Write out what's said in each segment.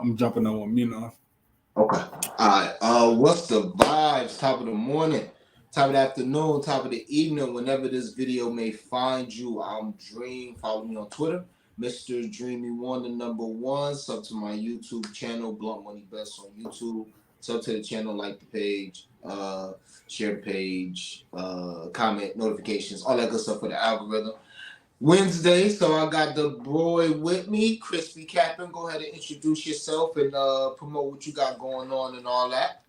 I'm jumping on, Okay. All right. What's the vibes? Top of the morning, top of the afternoon, top of the evening, whenever this video may find you. I'm Dream. Follow me on Twitter, Mr. Dreamy One, the number one. Sub to my YouTube channel, Blunt Money Best on YouTube. Sub to the channel, like the page, share the page, comment, notifications, all that good stuff for the algorithm. Wednesday, so I got the boy with me, Crispy Captain. Go ahead and introduce yourself and promote what you got going on and all that.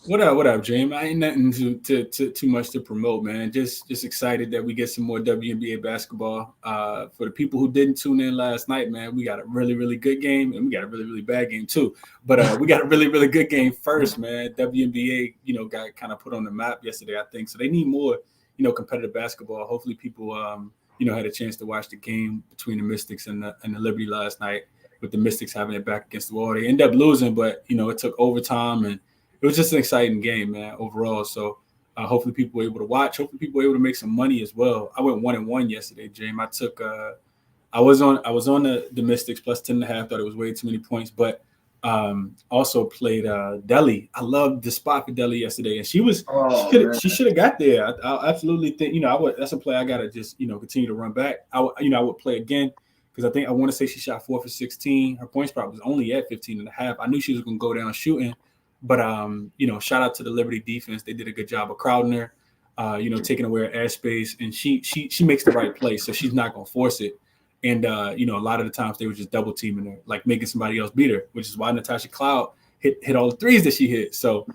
What up, Dream? I ain't nothing too much to promote, man. Just excited that we get some more WNBA basketball. For the people who didn't tune in last night, man, we got a really good game, and we got a really bad game too. But we got a really good game first, man. WNBA, got kind of put on the map yesterday, I think. So they need more, competitive basketball. Hopefully, people, had a chance to watch the game between the Mystics and the Liberty last night. With the Mystics having it back against the Wall, they ended up losing, but it took overtime and it was just an exciting game, man, overall. So hopefully people were able to watch. Hopefully people were able to make some money as well. I went 1-1 yesterday, James. I was on the Mystics plus 10.5. Thought it was way too many points, but also played Delhi. I loved the spot for Delhi yesterday, and Oh man. she should have got there. I absolutely think that's a play I gotta just continue to run back. I would play again because I want to say she shot 4 for 16. Her points prop was only at 15.5. I knew she was gonna go down shooting. But shout out to the Liberty defense. They did a good job of crowding her, taking away her airspace, and she makes the right play, so she's not gonna force it. And a lot of the times they were just double teaming her, like making somebody else beat her, which is why Natasha Cloud hit all the threes that she hit. So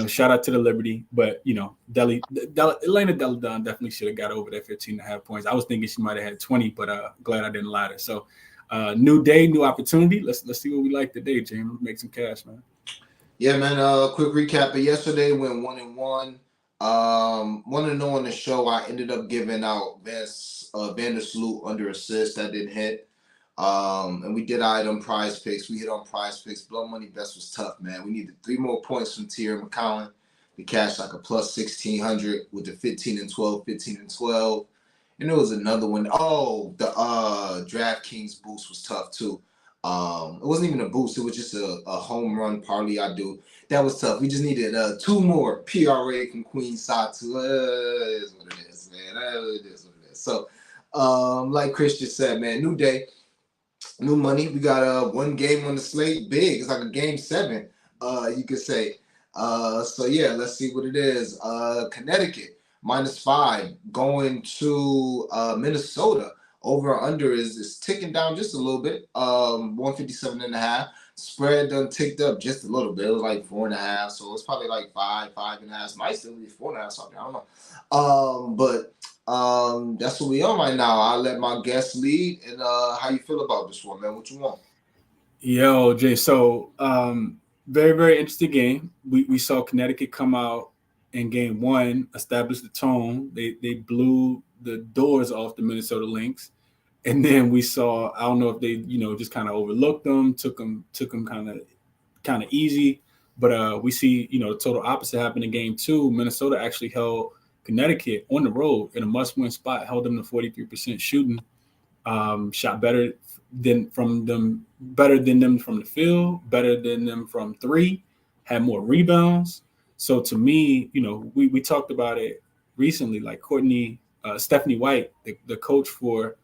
shout out to the Liberty, but Elena Delle Donne definitely should have got over that 15.5 points. I was thinking she might have had 20, but glad I didn't lie to her. So new day, new opportunity. Let's see what we like today, James. Make some cash, man. Yeah, man. Quick recap. But yesterday went 1-1. Want to know on the show? I ended up giving out Vandersloot under assist that didn't hit. And we did item prize picks. We hit on prize picks. Blood Money Best was tough, man. We needed 3 more points from Tierra McCollum to cash like a plus 1,600 with the 15 and 12, 15 and 12. And there was another one. Oh, the DraftKings boost was tough too. It wasn't even a boost. It was just a home run parlay I do. That was tough. We just needed 2 more PRA from Queen Satu. It is what it is, man. It is what it is. So, like Chris just said, man, new day, new money. We got one game on the slate, big. It's like a game 7, you could say. So yeah, let's see what it is. Connecticut -5 going to Minnesota. Over or under is ticking down just a little bit. 157.5. Spread done ticked up just a little bit. It was like 4.5, so it's probably like 5.5. Might still be 4.5 something. I don't know. But that's what we on right now. I'll let my guests lead. And how you feel about this one, man? What you want? Yo, Jay. So very interesting game. We saw Connecticut come out in game 1, establish the tone. They blew the doors off the Minnesota Lynx. And then we saw, I don't know if they, just kind of overlooked them, took them kind of easy. But we see, the total opposite happened in game 2. Minnesota actually held Connecticut on the road in a must-win spot, held them to 43% shooting, shot better than them from the field, better than them from 3, had more rebounds. So to me, we talked about it recently, like Stephanie White, the coach for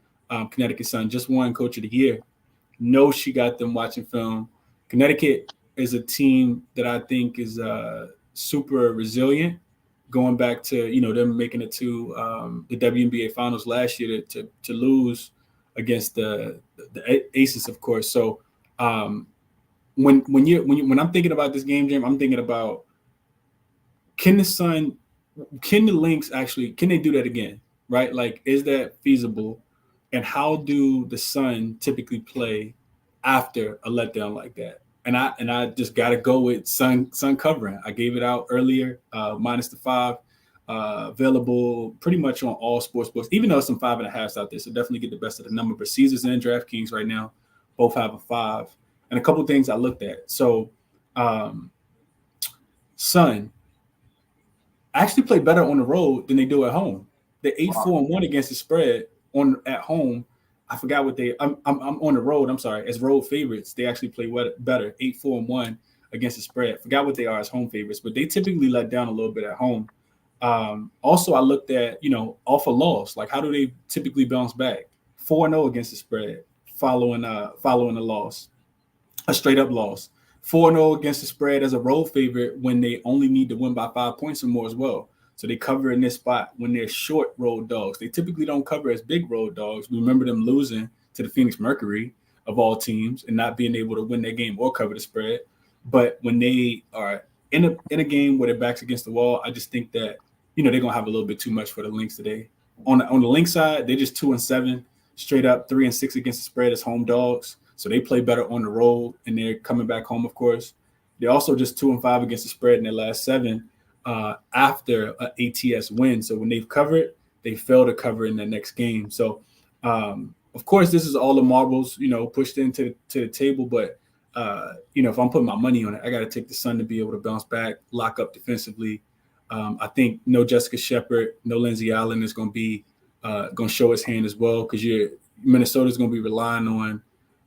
Connecticut Sun, just won Coach of the Year. Know she got them watching film. Connecticut is a team that I think is super resilient, going back to them making it to the WNBA finals last year to lose against the Aces, of course. So when I'm thinking about this game, Jim, I'm thinking about can the Lynx actually, can they do that again? Right? Like, is that feasible? And how do the Sun typically play after a letdown like that? And I just got to go with Sun covering. I gave it out earlier, -5, available pretty much on all sports books, even though some 5.5s out there. So definitely get the best of the number. But Caesars and DraftKings right now both have a 5. And a couple of things I looked at. So Sun actually play better on the road than they do at home. They're 8-4-1 against the spread at home. I forgot what they. I'm on the road. I'm sorry. As road favorites, they actually play better. 8-4-1 against the spread. Forgot what they are as home favorites, but they typically let down a little bit at home. Also, I looked at off a loss. Like how do they typically bounce back? 4-0 against the spread following a loss, a straight up loss. 4-0 against the spread as a road favorite when they only need to win by 5 points or more as well. So they cover in this spot when they're short road dogs. They typically don't cover as big road dogs. We remember them losing to the Phoenix Mercury of all teams and not being able to win their game or cover the spread. But when they are in a game where their backs against the wall, I just think that they're gonna have a little bit too much for the Lynx today. On the Lynx side, they're just 2-7, straight up 3-6 against the spread as home dogs. So they play better on the road, and they're coming back home, of course. They're also just 2-5 against the spread in their last 7 after an ATS win. So when they've covered, they fail to cover in the next game. So, of course, this is all the marbles, pushed into the table. But, if I'm putting my money on it, I got to take the Sun to be able to bounce back, lock up defensively. I think no Jessica Shepard, no Lindsay Allen is going to be going to show his hand as well because Minnesota's going to be relying on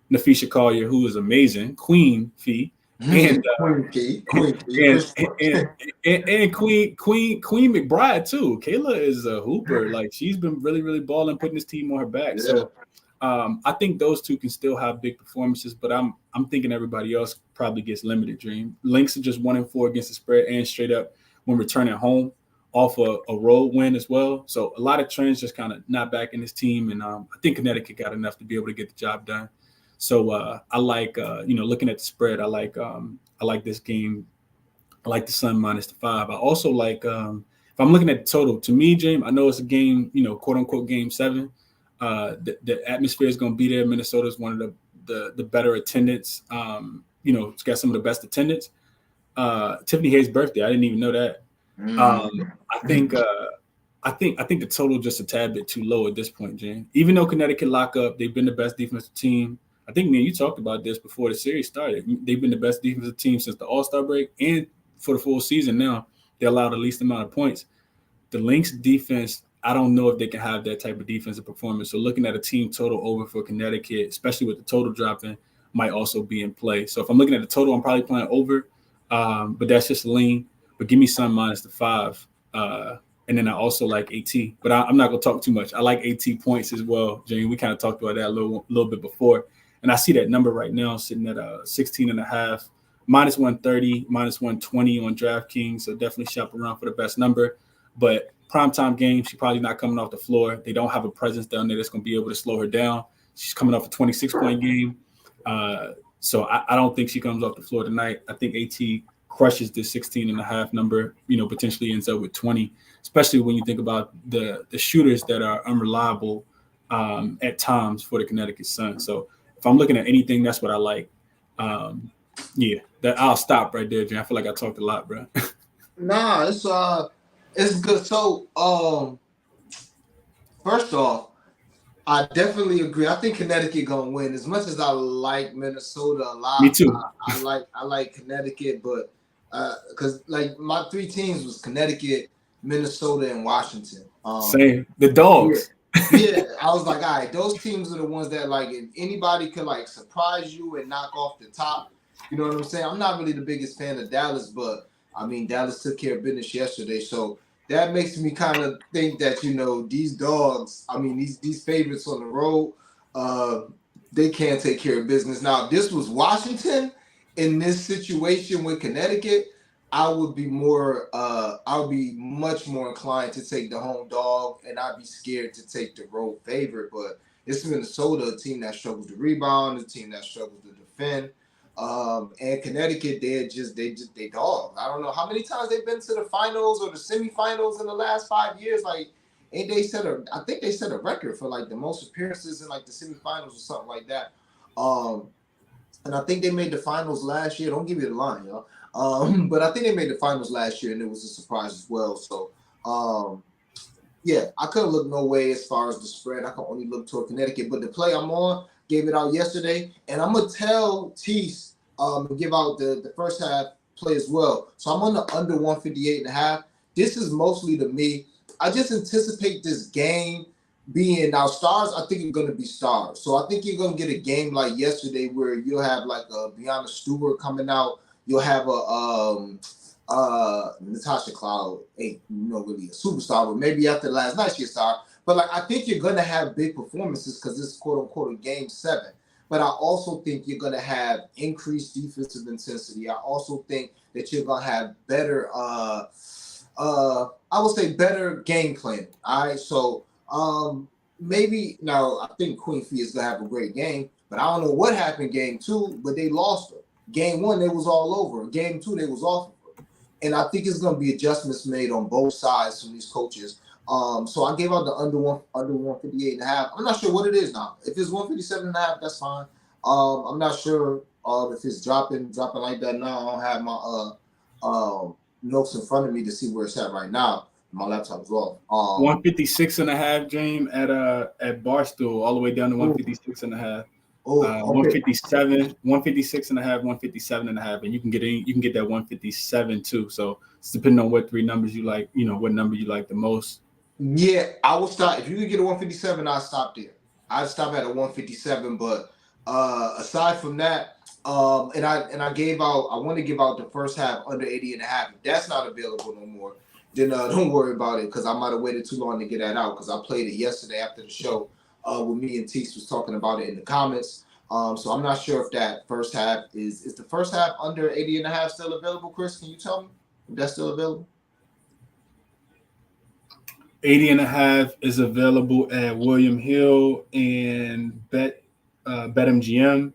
Nafisha Collier, who is amazing, Queen Fee, and and Queen McBride too. Kayla is a hooper. Like she's been really, really balling, putting this team on her back. Yeah. So I think those two can still have big performances, but I'm thinking everybody else probably gets limited. Dream Lynx are just 1-4 against the spread and straight up when returning home off a road win as well. So a lot of trends just kind of not backing this team, and I think Connecticut got enough to be able to get the job done. So I like looking at the spread. I like this game. I like the Sun minus the 5. I also like if I'm looking at the total. To me, James, I know it's a game, quote unquote game 7. The atmosphere is going to be there. Minnesota is one of the better attendance. It's got some of the best attendance. Tiffany Hayes' birthday. I didn't even know that. I think the total just a tad bit too low at this point, Jane. Even though Connecticut lock up, they've been the best defensive team. I think, man, you talked about this before the series started. They've been the best defensive team since the All-Star break, and for the full season now, they allow the least amount of points. The Lynx defense, I don't know if they can have that type of defensive performance. So looking at a team total over for Connecticut, especially with the total dropping, might also be in play. So if I'm looking at the total, I'm probably playing over, but that's just a lean. But give me Sun minus the 5. And then I also like AT, but I'm not going to talk too much. I like AT points as well, Jane. We kind of talked about that a little bit before. And I see that number right now sitting at 16.5, minus 130, minus 120 on DraftKings. So definitely shop around for the best number. But primetime game, she's probably not coming off the floor. They don't have a presence down there that's going to be able to slow her down. She's coming off a 26-point game. So I don't think she comes off the floor tonight. I think AT crushes this 16.5 number, potentially ends up with 20, especially when you think about the shooters that are unreliable at times for the Connecticut Sun. So if I'm looking at anything, that's what I like. That I'll stop right there, Jen. I feel like I talked a lot, bro. Nah, it's good. So first off, I definitely agree. I think Connecticut gonna win. As much as I like Minnesota a lot, Me too. I like Connecticut, but because like my 3 teams was Connecticut, Minnesota, and Washington. Same. The dogs. Yeah, I was like, all right, those teams are the ones that like if anybody could like surprise you and knock off the top. You know what I'm saying? I'm not really the biggest fan of Dallas, but I mean Dallas took care of business yesterday, so that makes me kind of think that these dogs. I mean these favorites on the road, they can't take care of business. Now, if this was Washington in this situation with Connecticut, I would be much more inclined to take the home dog, and I'd be scared to take the road favorite. But it's Minnesota, a team that struggles to rebound, a team that struggles to defend. And Connecticut, they dogs. I don't know how many times they've been to the finals or the semifinals in the last 5 years. Like, I think they set a record for like the most appearances in like the semifinals or something like that. And I think they made the finals last year. Don't give me the line, y'all. But I think they made the finals last year, and it was a surprise as well. So, I couldn't look no way as far as the spread. I can only look toward Connecticut. But the play I'm on gave it out yesterday, and I'm gonna tell Tease and give out the first half play as well. So I'm on the under 158.5. This is mostly to me. I just anticipate this game being now stars, I think are going to be stars. So I think you're going to get a game like yesterday where you'll have like a Breonna Stewart coming out. You'll have a Natasha Cloud ain't really a superstar, but maybe after last night she's a star. But like I think you're going to have big performances because it's quote unquote a game 7. But I also think you're going to have increased defensive intensity. I also think that you're going to have better I would say better game plan. All right, so maybe now I think Queen Fee is gonna have a great game, but I don't know what happened game 2, but they lost her. Game 1, they was all over. Game 2, they was off of her. And I think it's gonna be adjustments made on both sides from these coaches. So I gave out the under 158 and a half. I'm not sure what it is now. If it's 157 and a half, that's fine. I'm not sure if it's dropping like that now. I don't have my notes in front of me to see where it's at right now. My laptop is off. 156 and a half, James, at Barstool, all the way down to 156 and a half. Okay. 156 and a half, 157 and a half, and you can get that 157 too. So it's depending on what 3 numbers you like, what number you like the most. Yeah, I will stop. If you could get a 157, I'll stop there. I'd stop at a 157, but aside from that, and I want to give out the first half under 80 and a half. If that's not available no more, then don't worry about it because I might have waited too long to get that out because I played it yesterday after the show when me and Teeks was talking about it in the comments. So I'm not sure if that first half is the first half under 80 and a half still available, Chris? Can you tell me if that's still available? 80 and a half is available at William Hill and BetMGM.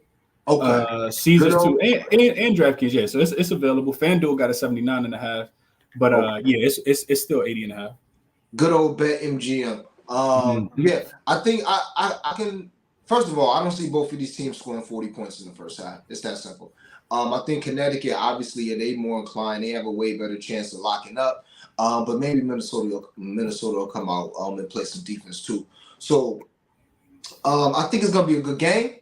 Okay. Caesars too, and DraftKings, yeah. So it's available. FanDuel got a 79 and a half, but yeah, it's still 80 and a half. Good old BetMGM. Yeah, I think I can. First of all, I don't see both of these teams scoring 40 points in the first half. It's that simple. I think Connecticut, obviously, they more inclined. They have a way better chance of locking up. But maybe Minnesota will come out and play some defense too. So I think it's gonna be a good game.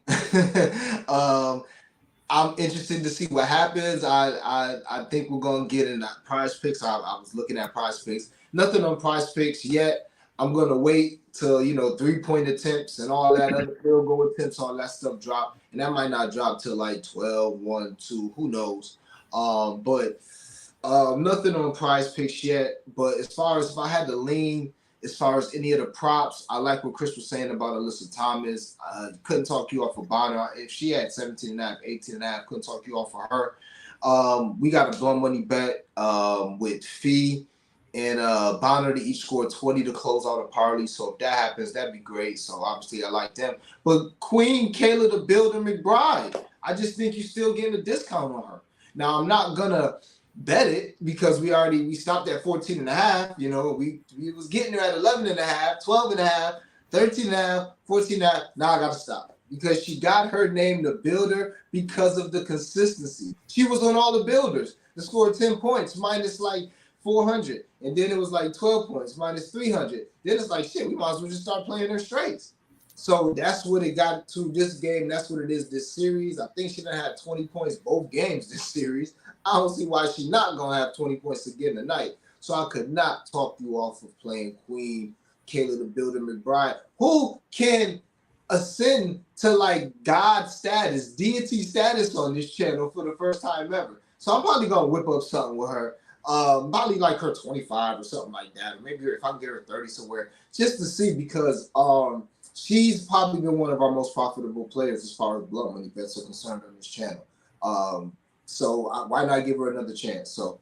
I'm interested to see what happens. I think we're gonna get in Prize Picks. I was looking at Prize Picks. Nothing on Prize Picks yet. I'm gonna wait till 3-point attempts and all that other field goal attempts, all that stuff drop, and that might not drop till like 12, 1, 2, who knows? But nothing on Prize Picks yet. But as far as if I had to lean, as far as any of the props, I like what Chris was saying about Alyssa Thomas. Couldn't talk you off of Bonner. If she had 17 and a half, 18 and a half, couldn't talk you off of her. We got a blow money bet with Fee and Bonner to each score 20 to close out a parlay. So if that happens, that'd be great. So obviously I like them. But Queen Kayla the Builder McBride, I just think you're still getting a discount on her. Now I'm not gonna bet it because we stopped at 14 and a half. We was getting her at 11 and a half, 12 and a half, 13 and a half, 14 and a half. Now I gotta stop because she got her name the Builder because of the consistency. She was on all the builders that scored 10 points minus like 400, and then it was like 12 points minus 300. Then it's like shit, we might as well just start playing her straights. So that's what it got to this game. That's what it is this series. I think she done had 20 points both games this series. I don't see why she's not going to have 20 points again tonight. So I could not talk you off of playing Queen Kayla the Builder McBride, who can ascend to like God status, deity status on this channel for the first time ever. So I'm probably going to whip up something with her. Probably like her 25 or something like that. Or maybe if I can get her 30 somewhere, just to see because she's probably been one of our most profitable players as far as blood money bets are concerned on this channel. So why not give her another chance? So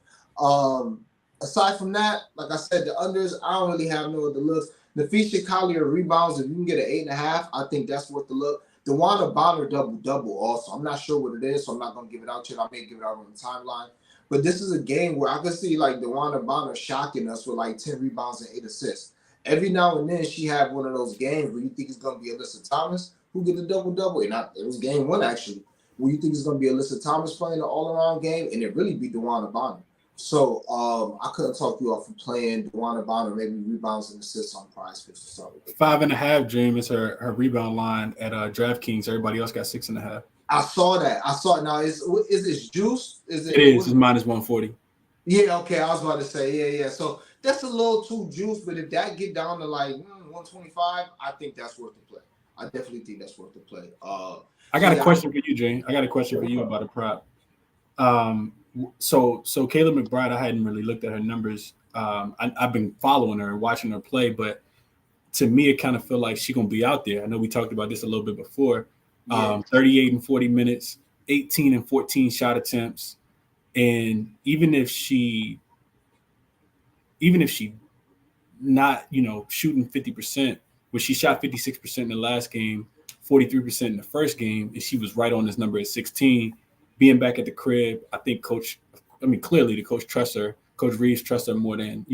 aside from that, like I said, the unders, I don't really have no other looks. Nafisha Collier rebounds, if you can get an 8.5, I think that's worth the look. DeWanna Bonner double also. I'm not sure what it is, so I'm not going to give it out yet. I may give it out on the timeline. But this is a game where I can see like DeWanna Bonner shocking us with like 10 rebounds and 8 assists. Every now and then she have one of those games where you think it's going to be Alyssa Thomas who get the double-double. And it was game 1 actually, where you think it's going to be Alyssa Thomas playing an all-around game, and it really be DeWanna Bonner. So I couldn't talk you off from playing DeWanna Bonner, maybe rebounds and assists on Prize Picks to start with. 5.5, James, is her rebound line at DraftKings. Everybody else got 6.5. I saw that. Now, is this juice? It is. It's minus 140. Yeah, okay. I was about to say, yeah. So that's a little too juice, but if that get down to like 125, I think that's worth the play. I definitely think that's worth the play. I So got a yeah, question for you, Jane. I got a question for you about a prop. So Kayla McBride, I hadn't really looked at her numbers. I've been following her and watching her play, but to me, it kind of feel like she's gonna be out there. I know we talked about this a little bit before. yeah, 38 and 40 minutes, 18 and 14 shot attempts, and even if she not, shooting 50%, but she shot 56% in the last game, 43% in the first game, and she was right on this number at 16. Being back at the crib, clearly the coach trusts her. Coach Reeves trusts her more than,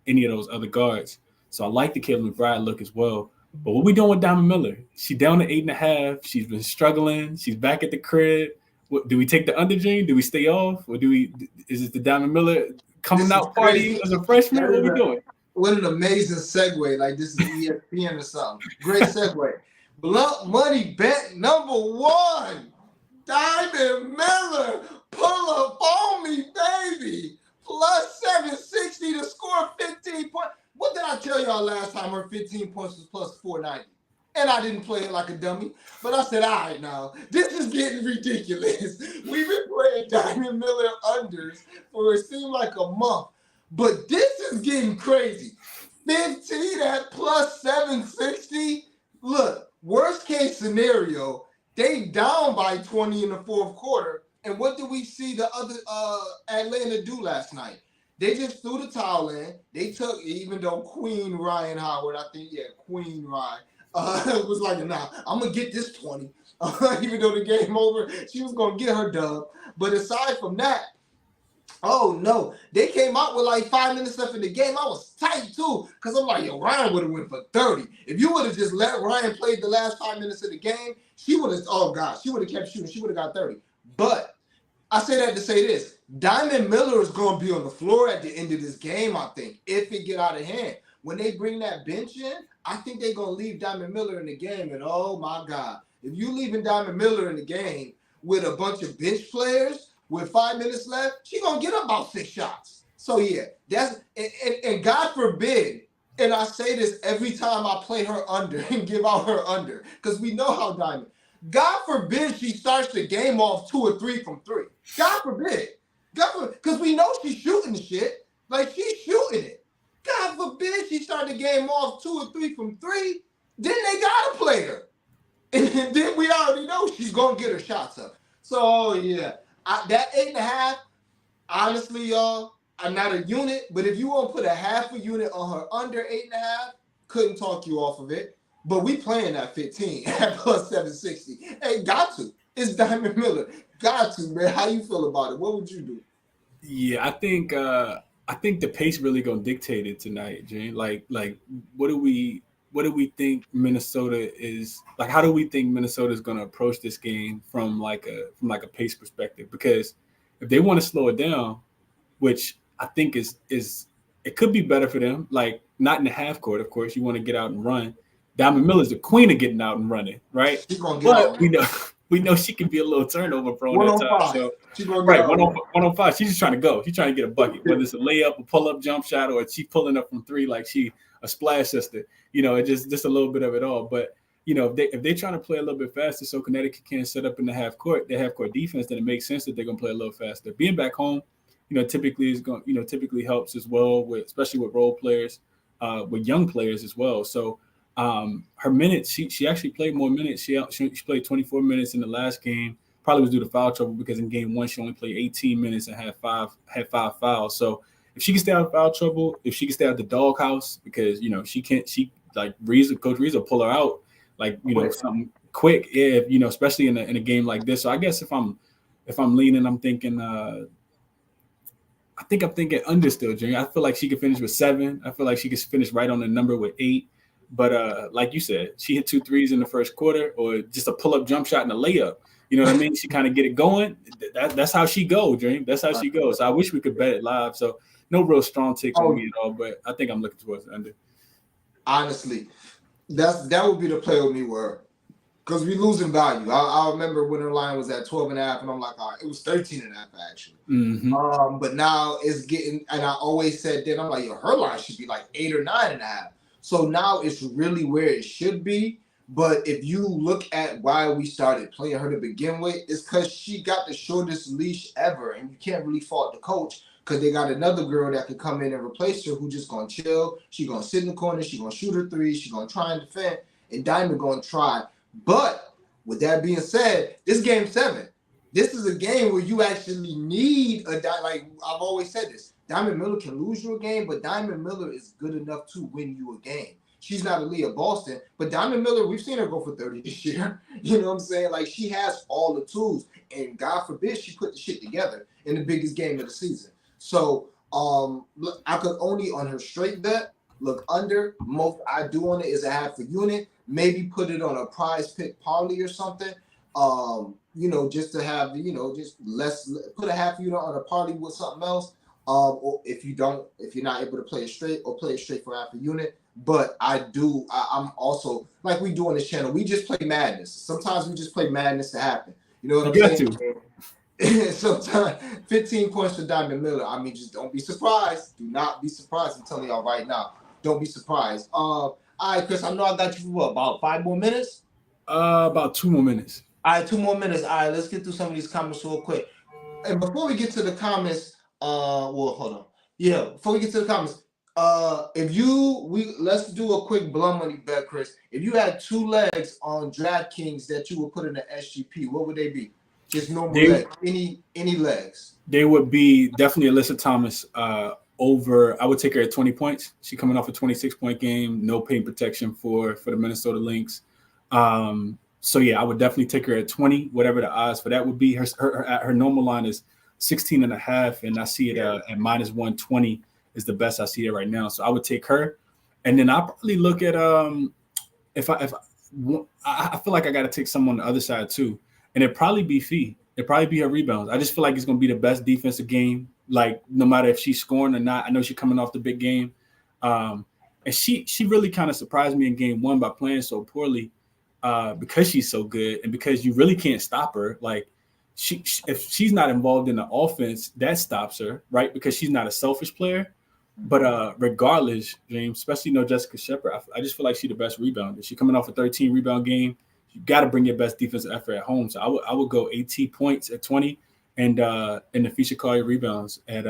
any of those other guards. So I like the Caleb McBride look as well. But what we doing with Diamond Miller? She down to 8.5. She's been struggling. She's back at the crib. Do we take the under, Gene? Do we stay off? Or is it the Diamond Miller coming this is out party crazy. as a freshman? That What is are we doing? what an amazing segue. Like this is ESPN or something. Great segue. Blunt money bet number one. Diamond Miller, pull up on me, baby. Plus 760 to score 15 points. What did I tell y'all last time? Her 15 points was plus 490. And I didn't play it like a dummy. But I said, all right, now, this is getting ridiculous. We've been playing Diamond Miller unders for it seemed like a month. But this is getting crazy. 15 at plus 760. Look, worst case scenario, they down by 20 in the fourth quarter. And what did we see the other Atlanta do last night? They just threw the towel in. They took, even though Queen Ryan Howard, I think, Queen Ryan, was like, nah, I'm going to get this 20. Even though the game over, she was going to get her dub. But aside from that, oh no, they came out with like 5 minutes left in the game. I was tight too, because I'm like, yo, Ryan would have went for 30. If you would have just let Ryan play the last 5 minutes of the game, she would have, oh gosh, she would have kept shooting. She would have got 30. But I say that to say this. Diamond Miller is going to be on the floor at the end of this game, I think, if it get out of hand. When they bring that bench in, I think they're going to leave Diamond Miller in the game. And oh my God, if you leaving Diamond Miller in the game with a bunch of bench players, with 5 minutes left, she's going to get about 6 shots. So, yeah, that's and God forbid, and I say this every time I play her under and give out her under, because we know how Diamond. God forbid she starts the game off 2 or 3 from 3. God forbid. Because we know she's shooting the shit. Like, she's shooting it. God forbid she start the game off 2 or 3 from 3. Then they got to play her. And then we already know she's going to get her shots up. So, yeah. That 8.5, honestly, y'all, I'm not a unit, but if you want to put a half a unit on her under 8.5, couldn't talk you off of it. But we playing that 15 at plus 760. Hey, got to. It's Diamond Miller. Got to, man. How you feel about it? What would you do? Yeah, I think the pace really gonna dictate it tonight, Jane. Like what do we think Minnesota is like? How do we think Minnesota is gonna approach this game from a pace perspective? Because if they want to slow it down, which I think is it could be better for them. Like not in the half court, of course. You want to get out and run. Diamond Miller's the queen of getting out and running, right? She's going to get But out. we know she can be a little turnover prone at times. 105. So She's going to get right, out. 105. She's just trying to go. She's trying to get a bucket, whether it's a layup, a pull up jump shot, or she pulling up from 3 like she a splash sister. It just a little bit of it all. But if they're trying to play a little bit faster, so Connecticut can set up in the half court, their half court defense, then it makes sense that they're gonna play a little faster. Being back home, typically helps as well, with especially with role players, with young players as well. So her minutes, she actually played more minutes. She played 24 minutes in the last game. Probably was due to foul trouble because in game 1 she only played 18 minutes and had five fouls. So if she can stay out of foul trouble, if she can stay out the doghouse, because she like Coach Reeves will pull her out like something quick. If especially in a game like this. So I guess if I'm leaning, I'm thinking. I'm thinking under still, Junior. I feel like she could finish with 7. I feel like she could finish right on the number with 8. But like you said, she hit 2 threes in the first quarter, or just a pull-up jump shot and a layup. You know what I mean? She kind of get it going. That's how she go, Dream. That's how she goes. So I wish we could bet it live. So no real strong take on me at all, but I think I'm looking towards the under. Honestly, that would be the play with me where, because we losing value. I remember when her line was at 12.5, and I'm like, all right, it was 13.5 actually. Mm-hmm. But now it's getting, and I always said that, I'm like, yo, her line should be like 8 or 9.5. So now it's really where it should be. But if you look at why we started playing her to begin with, it's because she got the shortest leash ever, and you can't really fault the coach because they got another girl that could come in and replace her who just gonna chill. She gonna sit in the corner. She gonna shoot her three. She gonna try and defend, and Diamond gonna try. But with that being said, this game 7. This is a game where you actually need like I've always said this. Diamond Miller can lose you a game, but Diamond Miller is good enough to win you a game. She's not Aaliyah Boston, but Diamond Miller, we've seen her go for 30 this year. You know what I'm saying? Like, she has all the tools, and God forbid she put the shit together in the biggest game of the season. So, look, I could only on her straight bet look under. Most I do on it is a half a unit. Maybe put it on a prize pick parlay or something. Just to have, just less, put a half unit on a parlay with something else. Or if you're not able to play it straight or play it straight for half a unit. But I'm also, like we do on this channel, we just play madness. Sometimes we just play madness to happen. You know what I'm saying? Sometimes 15 points for Diamond Miller. I mean, just don't be surprised. Do not be surprised. I'm telling y'all right now. Don't be surprised. All right, Chris, I know I got you for what, about 5 more minutes? About 2 more minutes. All right, 2 more minutes. All right, let's get through some of these comments real quick. And before we get to the comments, hold on. Yeah, before we get to the comments, let's do a quick blood money bet, Chris. If you had 2 legs on DraftKings that you would put in the SGP, what would they be? Just normal legs. Any legs? They would be definitely Alyssa Thomas over. I would take her at 20 points. She's coming off a 26-point game, no paint protection for the Minnesota Lynx. So yeah, I would definitely take her at 20, whatever the odds for that would be. Her normal line is 16.5, and I see it at minus 120 is the best I see it right now. So I would take her, and then I'll probably look at if I feel like I got to take someone on the other side too, and it'd probably be Fee. It'd probably be her rebounds. I just feel like it's gonna be the best defensive game. Like no matter if she's scoring or not, I know she's coming off the big game, and she really kind of surprised me in game 1 by playing so poorly. Because she's so good and because you really can't stop her. Like if she's not involved in the offense, that stops her, right? Because she's not a selfish player. But regardless, James, especially Jessica Shepard, I just feel like she's the best rebounder. She's coming off a 13 rebound game. You got to bring your best defensive effort at home. So I would go 18 points at 20 and the Fisher Collier rebounds at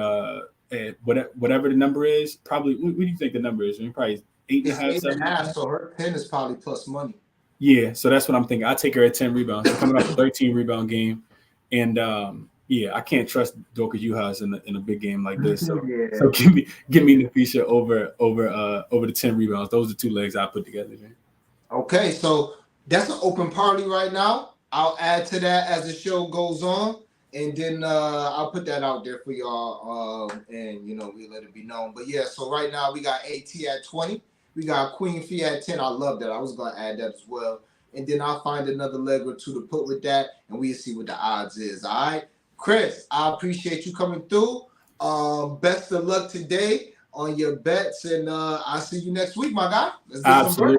whatever the number is. Probably, what do you think the number is? I mean, probably 8.5, 7.5. So her 10 is probably plus money. Yeah, so that's what I'm thinking. I'll take her at 10 rebounds. She's coming off a 13 rebound game. And I can't trust Dorka Juhas in a big game like this. So, so give me Nafisha over the 10 rebounds. Those are 2 legs I put together, man. Okay, so that's an open party right now. I'll add to that as the show goes on. And then I'll put that out there for y'all. And we let it be known. But yeah, so right now we got AT at 20. We got Queen Fee at 10. I love that. I was going to add that as well. And then I'll find another leg or 2 to put with that, and we'll see what the odds is. All right? Chris, I appreciate you coming through. Best of luck today on your bets, and I'll see you next week, my guy. Let's get Absolutely.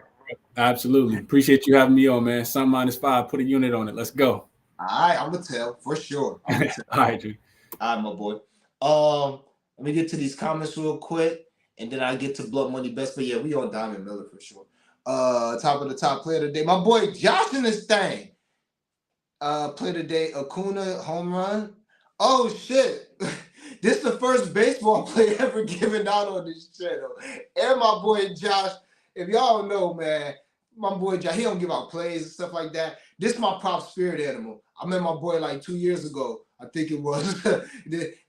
Absolutely. Appreciate you having me on, man. Sun -5. Put a unit on it. Let's go. All right. I'm going to tell for sure. All right, Drew. All right, my boy. Let me get to these comments real quick. And then I get to blood money best. But yeah, we on Diamond Miller for sure. Top of the top player today. My boy Josh in this thing. Play today, Acuna home run. Oh shit. This is the first baseball player ever given out on this channel. And my boy Josh, if y'all know, man, my boy Josh, he don't give out plays and stuff like that. This is my prop spirit animal. I met my boy like 2 years ago. I think it was.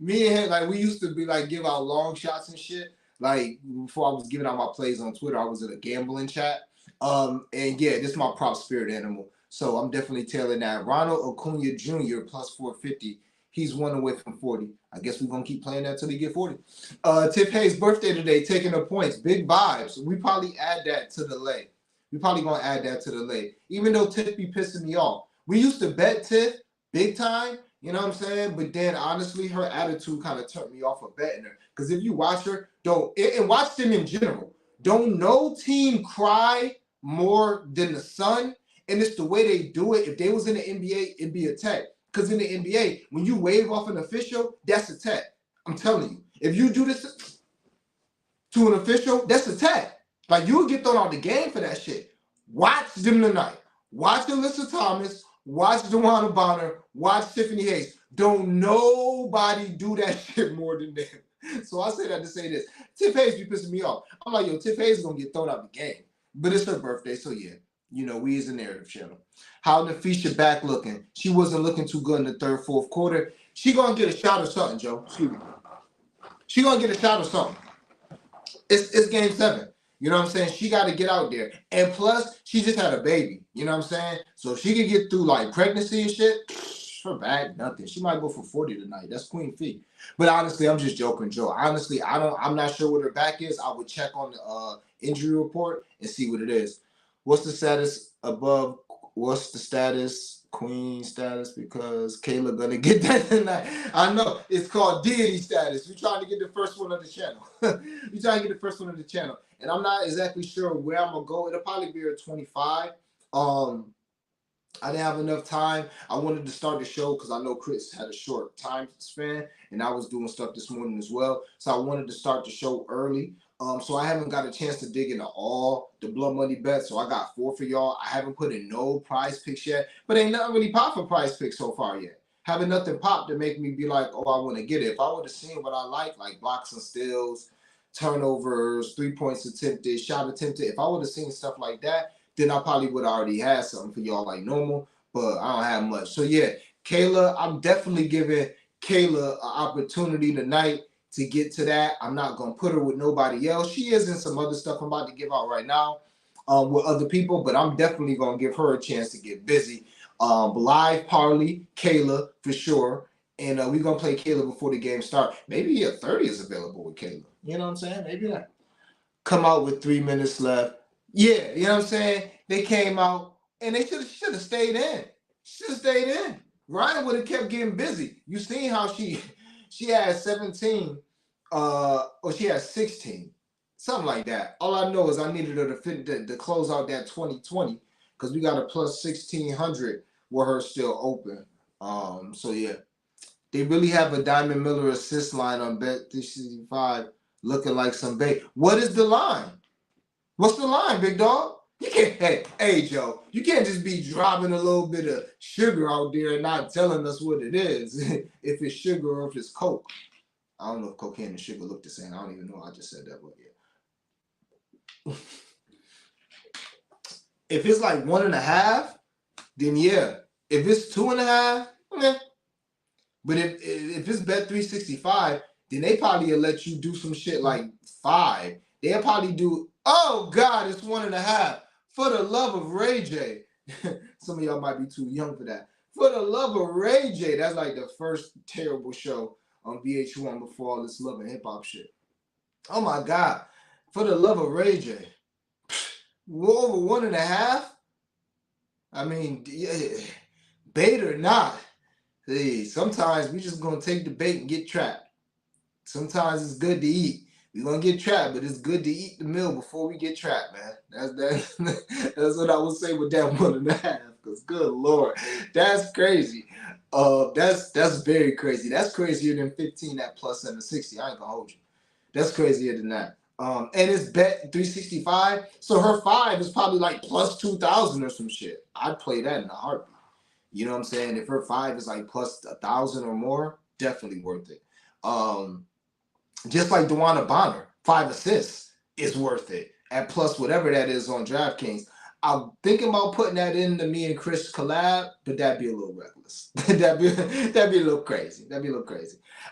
Me and him, like, we used to be like give out long shots and shit. Like before I was giving out my plays on Twitter, I was in a gambling chat. And yeah, this is my prop spirit animal. So I'm definitely tailing that. Ronald Acuna Jr. plus 450. He's 1 away from 40. I guess we're going to keep playing that till he get 40. Tiff Hayes' birthday today, taking the points. Big vibes. We probably add that to the lay. We probably going to add that to the lay. Even though Tiff be pissing me off. We used to bet Tiff big time. You know what I'm saying? But then, honestly, her attitude kind of turned me off of betting her. Because if you watch her, and watch them in general, don't no team cry more than the Sun. And it's the way they do it. If they was in the NBA, it'd be a tech. Because in the NBA, when you wave off an official, that's a tech. I'm telling you. If you do this to an official, that's a tech. Like, you would get thrown out the game for that shit. Watch them tonight. Watch Alyssa Thomas. Watch DeWanna Bonner. Watch Tiffany Hayes. Don't nobody do that shit more than them. So I say that to say this. Tiff Hayes be pissing me off. I'm like, yo, Tiff Hayes is going to get thrown out the game. But it's her birthday, so yeah. You know, we is a narrative channel. How Nafisha back looking? She wasn't looking too good in the third, fourth quarter. She going to get a shot or something, Joe. Excuse me. She going to get a shot or something. It's game 7. You know what I'm saying? She got to get out there. And plus, she just had a baby. You know what I'm saying? So if she could get through like pregnancy and shit, her bag, nothing. She might go for 40 tonight. That's Queen Fee. But honestly, I'm just joking, Joe. Honestly, I'm not sure what her back is. I would check on the injury report and see what it is. What's the status above? What's the status? Queen status, because Kayla gonna get that tonight. I know it's called deity status. You're trying to get the first one on the channel. You're trying to get the first one on the channel, and I'm not exactly sure where I'm gonna go. It'll probably be at 25. I didn't have enough time. I wanted to start the show because I know Chris had a short time span, and I was doing stuff this morning as well. So I wanted to start the show early. So I haven't got a chance to dig into all the blood money bets. So I got 4 for y'all. I haven't put in no prize picks yet, but ain't nothing really pop for prize picks so far yet. Having nothing pop to make me be like, oh, I want to get it. If I would have seen what I like blocks and steals, turnovers, 3 points attempted, shot attempted, if I would have seen stuff like that, then I probably would have already had something for y'all like normal, but I don't have much. So yeah, Kayla, I'm definitely giving Kayla an opportunity tonight to get to that. I'm not going to put her with nobody else. She is in some other stuff I'm about to give out right now with other people, but I'm definitely going to give her a chance to get busy. Live parlay, Kayla for sure. And we're going to play Kayla before the game starts. Maybe a 30 is available with Kayla. You know what I'm saying? Maybe that. Come out with 3 minutes left. Yeah, you know what I'm saying? They came out and they should have stayed in. Should have stayed in. Ryan would have kept getting busy. You seen how she had 17, or she had 16, something like that. All I know is I needed her to close out that 2020 because we got a plus 1600 with her still open. So yeah, they really have a Diamond Miller assist line on Bet 365 looking like some bait. What is the line? What's the line, big dog? You can't, hey, Joe, you can't just be dropping a little bit of sugar out there and not telling us what it is, if it's sugar or if it's Coke. I don't know if cocaine and sugar look the same. I don't even know. I just said that, but yeah. If it's like 1.5, then yeah. If it's 2.5, okay. But if it's Bet 365, then they probably will let you do some shit like 5. They'll probably do, oh God, it's 1.5. For the love of Ray J. Some of y'all might be too young for that. For the love of Ray J. That's like the first terrible show on VH1 before all this love and hip hop shit. Oh my God. For the love of Ray J. Over 1.5? I mean, bait or not. Hey, sometimes we just gonna take the bait and get trapped. Sometimes it's good to eat. We're gonna get trapped, but it's good to eat the meal before we get trapped, man. That's what I would say with that 1.5. Because good Lord, that's crazy. That's very crazy. That's crazier than 15 at plus 760. I ain't gonna hold you. That's crazier than that. And it's bet 365. So her 5 is probably like plus 2,000 or some shit. I'd play that in a heartbeat. You know what I'm saying? If her 5 is like plus 1,000 or more, definitely worth it. Just like DeWanna Bonner, 5 assists is worth it at plus whatever that is on DraftKings. I'm thinking about putting that into me and Chris collab, but that'd be a little reckless. that'd be a little crazy.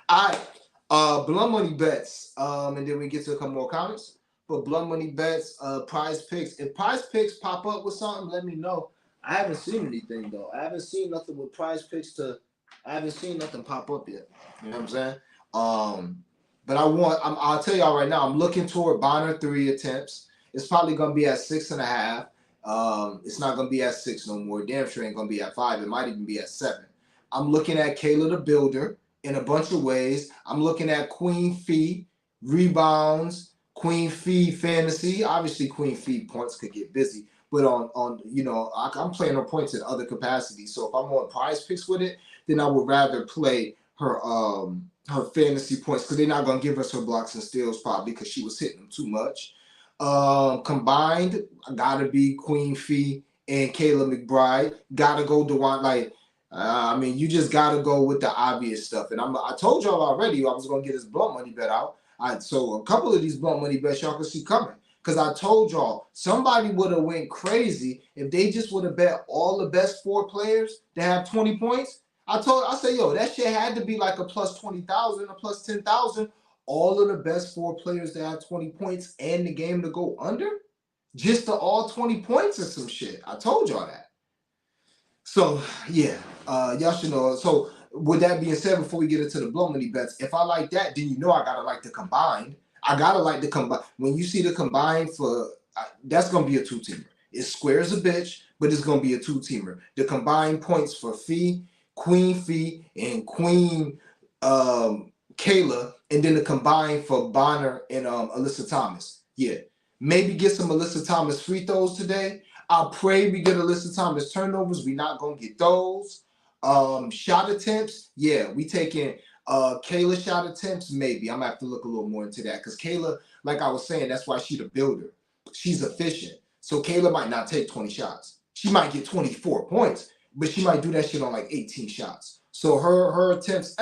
All right, Blunt Money bets, and then we get to a couple more comments. But Blunt Money bets, Prize Picks. If Prize Picks pop up with something, let me know. I haven't seen anything though. I haven't seen nothing with Prize Picks I haven't seen nothing pop up yet. You know what I'm saying? But I'll tell y'all right now, I'm looking toward Bonner 3 attempts. It's probably gonna be at 6.5. It's not gonna be at 6 no more. Damn sure ain't gonna be at 5. It might even be at 7. I'm looking at Kayla the Builder in a bunch of ways. I'm looking at Queen Fee rebounds, Queen Fee fantasy. Obviously, Queen Fee points could get busy, but on I'm playing her points in other capacities. So if I'm on Prize Picks with it, then I would rather play her fantasy points because they're not gonna give us her blocks and steals probably because she was hitting them too much. Combined, gotta be Queen Fee and Kayla McBride. Gotta go Dewan. Like, I mean, you just gotta go with the obvious stuff. And I told y'all already I was gonna get this blunt money bet out. So a couple of these blunt money bets y'all can see coming. Because I told y'all somebody would have went crazy if they just would have bet all the best 4 players to have 20 points. I said, yo, that shit had to be like a plus 20,000, a plus 10,000. All of the best 4 players to have 20 points and the game to go under, just to all 20 points or some shit. I told y'all that. So yeah, y'all should know. So with that being said, before we get into the blow money bets, if I like that, then you know I gotta like the combined. I gotta like the combined. When you see the combined for that's gonna be a 2-teamer. It's square as a bitch, but it's gonna be a 2-teamer. The combined points for Queen Fee, and Queen Kayla, and then the combined for Bonner and Alyssa Thomas. Yeah, maybe get some Alyssa Thomas free throws today. I pray we get Alyssa Thomas turnovers. We're not gonna get those. Shot attempts, yeah, we taking Kayla shot attempts. Maybe I'm gonna have to look a little more into that because Kayla, like I was saying, that's why she's a builder. She's efficient. So Kayla might not take 20 shots. She might get 24 points, but she might do that shit on like 18 shots. So her attempts,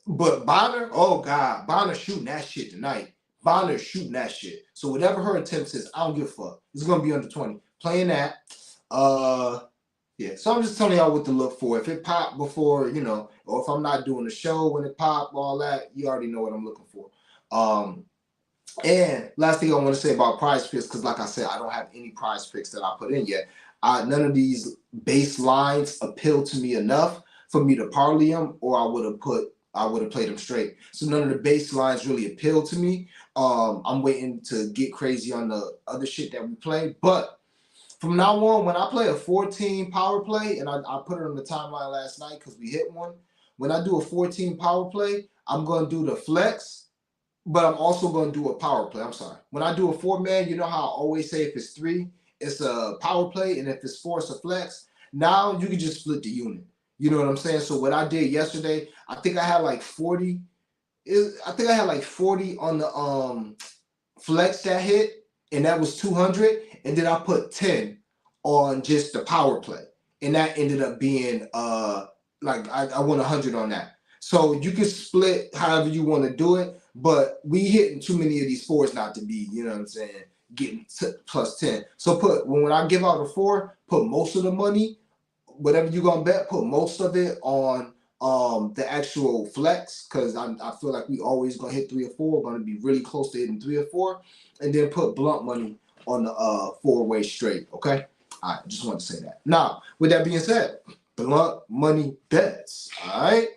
but Bonner, oh God, Bonner shooting that shit tonight. Bonner shooting that shit. So whatever her attempts is, I don't give a fuck. It's gonna be under 20. Playing that. Yeah. So I'm just telling y'all what to look for. If it popped before, or if I'm not doing the show when it popped, all that, you already know what I'm looking for. And last thing I want to say about prize picks, because like I said, I don't have any prize picks that I put in yet. None of these base lines appeal to me enough for me to parlay them, or I would have played them straight. So none of the base lines really appeal to me. I'm waiting to get crazy on the other shit that we play. But from now on, when I play a 14 power play, and I put it on the timeline last night because we hit one. When I do a 14 power play, I'm going to do the flex. But I'm also going to do a power play. I'm sorry. When I do a 4-man, you know how I always say if it's 3, it's a power play, and if it's 4, it's a flex. Now you can just split the unit. You know what I'm saying? So what I did yesterday, I think I had like 40. I think I had like 40 on the flex that hit, and that was 200. And then I put 10 on just the power play, and that ended up being like I won 100 on that. So you can split however you want to do it. But we hitting too many of these 4s not to be, you know what I'm saying, getting plus 10. So when I give out a 4, put most of the money, whatever you're gonna bet, put most of it on the actual flex, because I feel like we always gonna hit 3 or 4. We're gonna be really close to hitting 3 or 4, and then put blunt money on the 4-way straight. Okay, I just want to say that. Now, with that being said, blunt money bets. All right.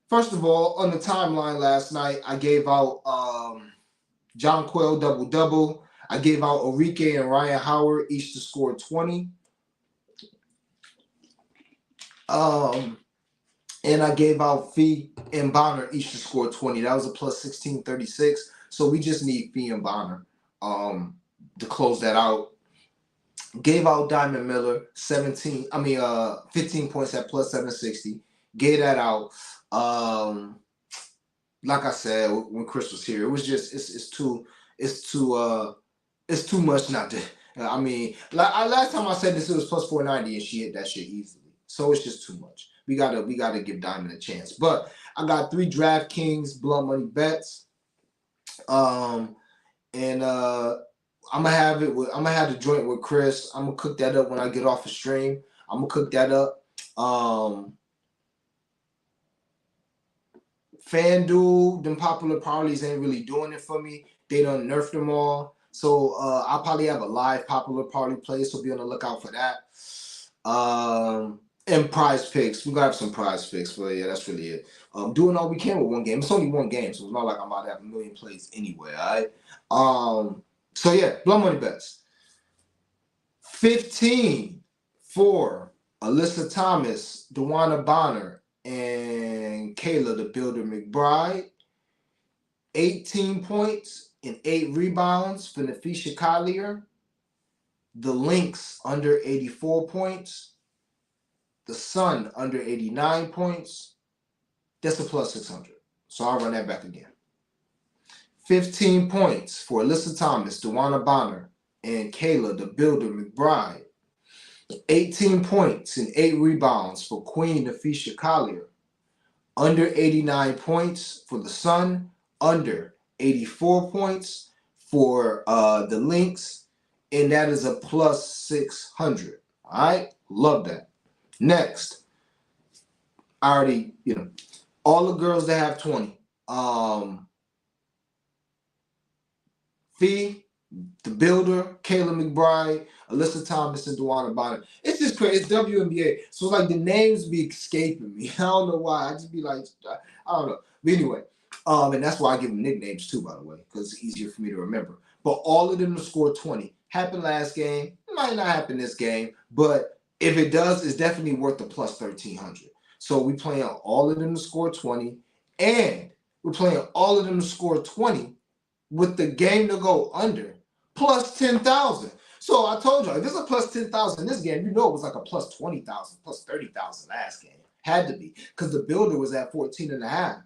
First of all, on the timeline last night, I gave out John Quayle double-double. I gave out Enrique and Ryan Howard each to score 20. And I gave out Fee and Bonner each to score 20. That was a plus 1636. So we just need Fee and Bonner to close that out. Gave out Diamond Miller 15 points at plus 760. Gave that out. Like I said when Chris was here, it was just it's too much not to. I mean, last time I said this, it was plus 490, and she hit that shit easily. So it's just too much. We gotta give Diamond a chance. But I got 3 DraftKings blunt money bets. And I'm gonna have the joint with Chris. I'm gonna cook that up when I get off the stream. I'm gonna cook that up. FanDuel, them popular parlays ain't really doing it for me. They done nerfed them all. So I'll probably have a live popular parlay play, so be on the lookout for that. And prize picks. We're gonna have some prize picks, but yeah, that's really it. Doing all we can with one game. It's only one game, so it's not like I'm about to have a million plays anyway, all right? So yeah, blow money bets. 15 for Alyssa Thomas, Dewana Bonner, and Kayla the Builder McBride. 18 points and 8 rebounds for Nafisha Collier. The Lynx under 84 points. The Sun under 89 points. That's a plus 600. So I'll run that back again. 15 points for Alyssa Thomas, DeWanna Bonner, and Kayla, the Builder McBride. 18 points and 8 rebounds for Queen Nafisha Collier. Under 89 points for the Sun. Under 84 points for the Lynx. And that is a plus 600. All right? Love that. Next. I already, all the girls that have 20. Fee, the Builder, Kayla McBride, Alyssa Thomas, and DeWanna Bonner. It's just crazy. It's WNBA. So it's like the names be escaping me. I don't know why. I just be like, I don't know. But anyway, and that's why I give them nicknames too, by the way, because it's easier for me to remember. But all of them to score 20. Happened last game. Might not happen this game. But if it does, it's definitely worth the plus 1,300. So we playing all of them to score 20. And we're playing all of them to score 20 with the game to go under, plus 10,000. So I told y'all, if it's a plus 10,000 in this game, it was like a plus 20,000, plus 30,000 last game. Had to be, because the Builder was at 14.5.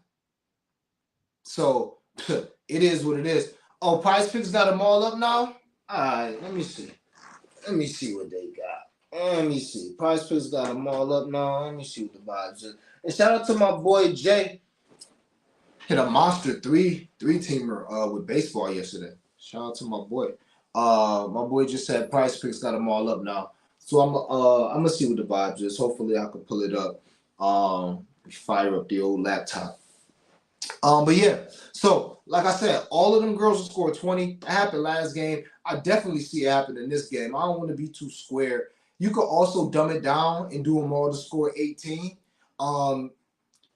So it is what it is. Oh, Prize Picks got them all up now? All right, let me see. Let me see what they got. Let me see. Prize Picks got them all up now. Let me see what the vibes is. And shout out to my boy Jay. Hit a monster three-teamer with baseball yesterday. Shout out to my boy. My boy just said Prize Picks got them all up now. So I'm gonna see what the vibes is. Hopefully I can pull it up. Fire up the old laptop. But yeah. So like I said, all of them girls will score 20. That happened last game. I definitely see it happen in this game. I don't want to be too square. You could also dumb it down and do them all to score 18.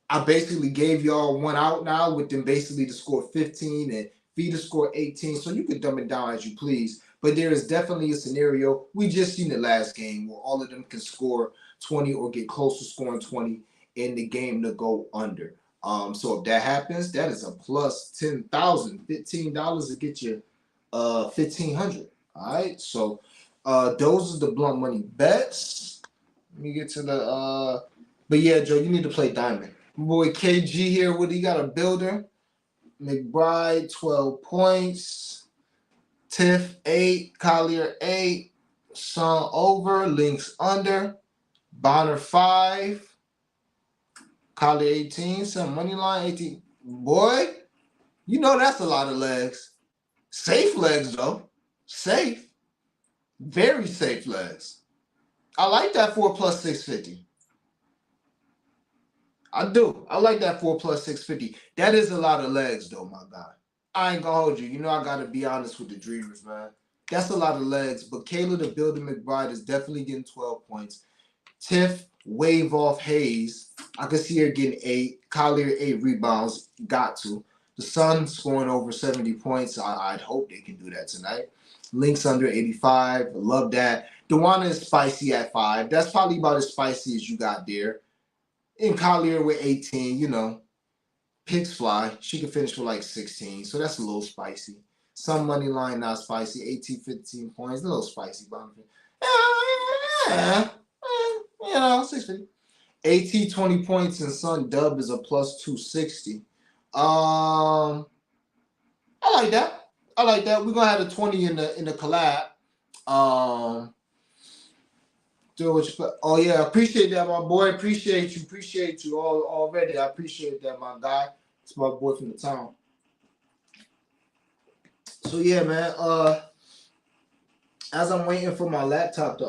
I basically gave y'all one out now with them basically to score 15 and Fee to score 18. So you can dumb it down as you please. But there is definitely a scenario. We just seen it last game where all of them can score 20 or get close to scoring 20 in the game to go under. So if that happens, that is a plus 10,000, $15 to get you 1,500. All right. So those are the blunt money bets. Let me get to the but yeah, Joe, you need to play Diamond. My boy KG here, what he got? A Builder. McBride, 12 points. Tiff, 8. Collier, 8. Sun over. Lynx under. Bonner, 5. Collier, 18. Some money line, 18. Boy, that's a lot of legs. Safe legs, though. Safe. Very safe legs. I like that 4 plus 650. I do. I like that 4 plus 650. That is a lot of legs, though, my guy. I ain't gonna hold you. I gotta be honest with the Dreamers, man. That's a lot of legs. But Kayla, the Builder McBride, is definitely getting 12 points. Tiff, wave off Hayes. I can see her getting 8. Collier, 8 rebounds. Got to. The Sun scoring over 70 points. I'd hope they can do that tonight. Lynx under 85. Love that. DeWanna is spicy at 5. That's probably about as spicy as you got there. And Collier with 18, picks fly. She can finish with like 16. So that's a little spicy. Some money line, not spicy. 18, 15 points. A little spicy. But 650. AT 20 points and Sun Dub is a plus 260. I like that. We're gonna have a 20 in the collab. Do what you. Oh yeah, appreciate that, my boy. Appreciate you all already. I appreciate that, my guy. It's my boy from the town. So yeah, man. As I'm waiting for my laptop to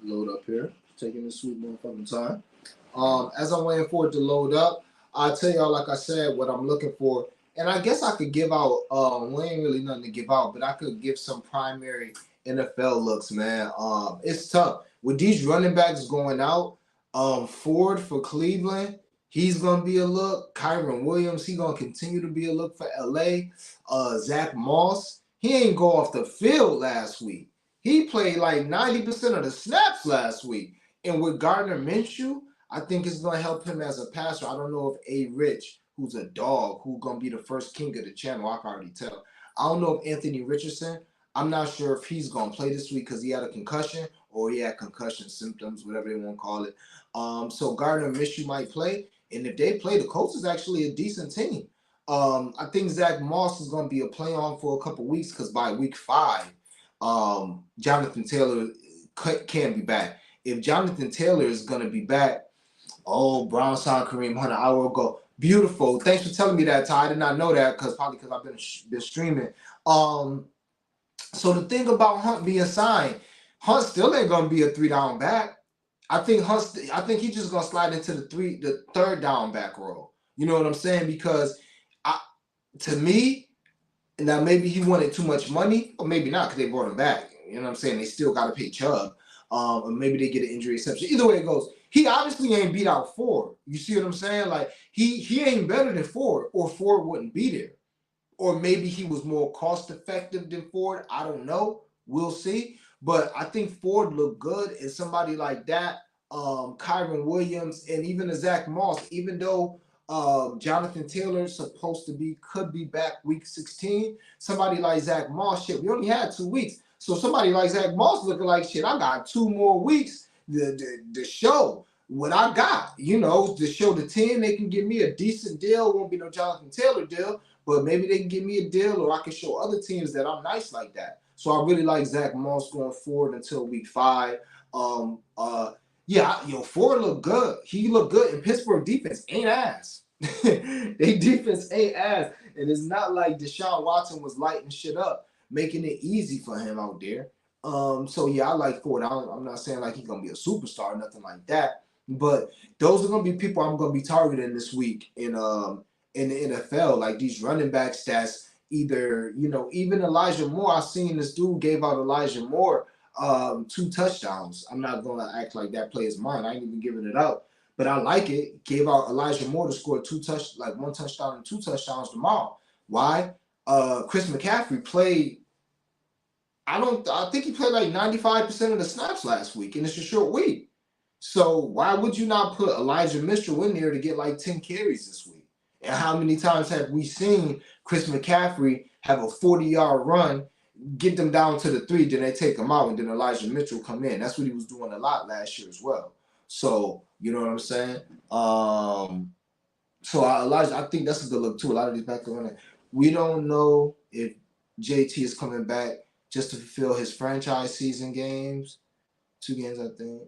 load up here, taking this sweet motherfucking time. As I'm waiting for it to load up, I'll tell y'all, like I said, what I'm looking for. And I guess I could give out. We ain't really nothing to give out, but I could give some primary NFL looks, man. It's tough with these running backs going out. Ford for Cleveland, he's gonna be a look. Kyron Williams, he gonna continue to be a look for LA. Zach Moss, he ain't go off the field last week. He played like 90% of the snaps last week. And with Gardner Minshew, I think it's gonna help him as a passer. I don't know if A. Rich, who's a dog, who's gonna be the first king of the channel. I can already tell. I don't know if Anthony Richardson. I'm not sure if he's going to play this week because he had a concussion or he had concussion symptoms, whatever they want to call it. So Gardner Minshew might play. And if they play, the Colts is actually a decent team. I think Zach Moss is going to be a play on for a couple weeks because by week 5, Jonathan Taylor can be back. If Jonathan Taylor is going to be back, oh, Brown signed Kareem Hunt an hour ago. Beautiful. Thanks for telling me that, Ty. I did not know that because I've been streaming. So the thing about Hunt being signed, Hunt still ain't gonna be a 3-down back. I think he's just gonna slide into the third down back role. You know what I'm saying? Because to me, now maybe he wanted too much money, or maybe not because they brought him back. You know what I'm saying? They still got to pay Chubb, or maybe they get an injury exception. Either way it goes, he obviously ain't beat out Ford. You see what I'm saying? Like he ain't better than Ford, or Ford wouldn't be there. Or maybe he was more cost effective than Ford. I don't know. We'll see. But I think Ford looked good, and somebody like that, Kyron Williams, and even a Zach Moss, even though Jonathan Taylor could be back week 16. Somebody like Zach Moss, shit, we only had 2 weeks. So somebody like Zach Moss looking like, shit, I got 2 more weeks to show what I got. You know, to show the team they can give me a decent deal. Won't be no Jonathan Taylor deal, but maybe they can give me a deal, or I can show other teams that I'm nice like that. So I really like Zach Moss going forward until week 5. Ford looked good. He looked good, and Pittsburgh defense ain't ass. They defense ain't ass, and it's not like Deshaun Watson was lighting shit up, making it easy for him out there. So yeah, I like Ford. I'm not saying like he's gonna be a superstar or nothing like that, but those are gonna be people I'm gonna be targeting this week in the NFL, like these running back stats. Either, even Elijah Moore. I seen this dude gave out Elijah Moore 2 touchdowns. I'm not gonna act like that play is mine. I ain't even giving it out, but I like it. Gave out Elijah Moore to score 1 touchdown and 2 touchdowns tomorrow. Why? Chris McCaffrey played. I think he played like 95% of the snaps last week, and it's a short week. So why would you not put Elijah Mitchell in there to get like 10 carries this week? And how many times have we seen Chris McCaffrey have a 40-yard run, get them down to the 3, then they take him out, and then Elijah Mitchell come in? That's what he was doing a lot last year as well. So, you know what I'm saying? Elijah, I think that's a good look too. A lot of these back running. We don't know if JT is coming back just to fulfill his franchise season games. 2 games, I think.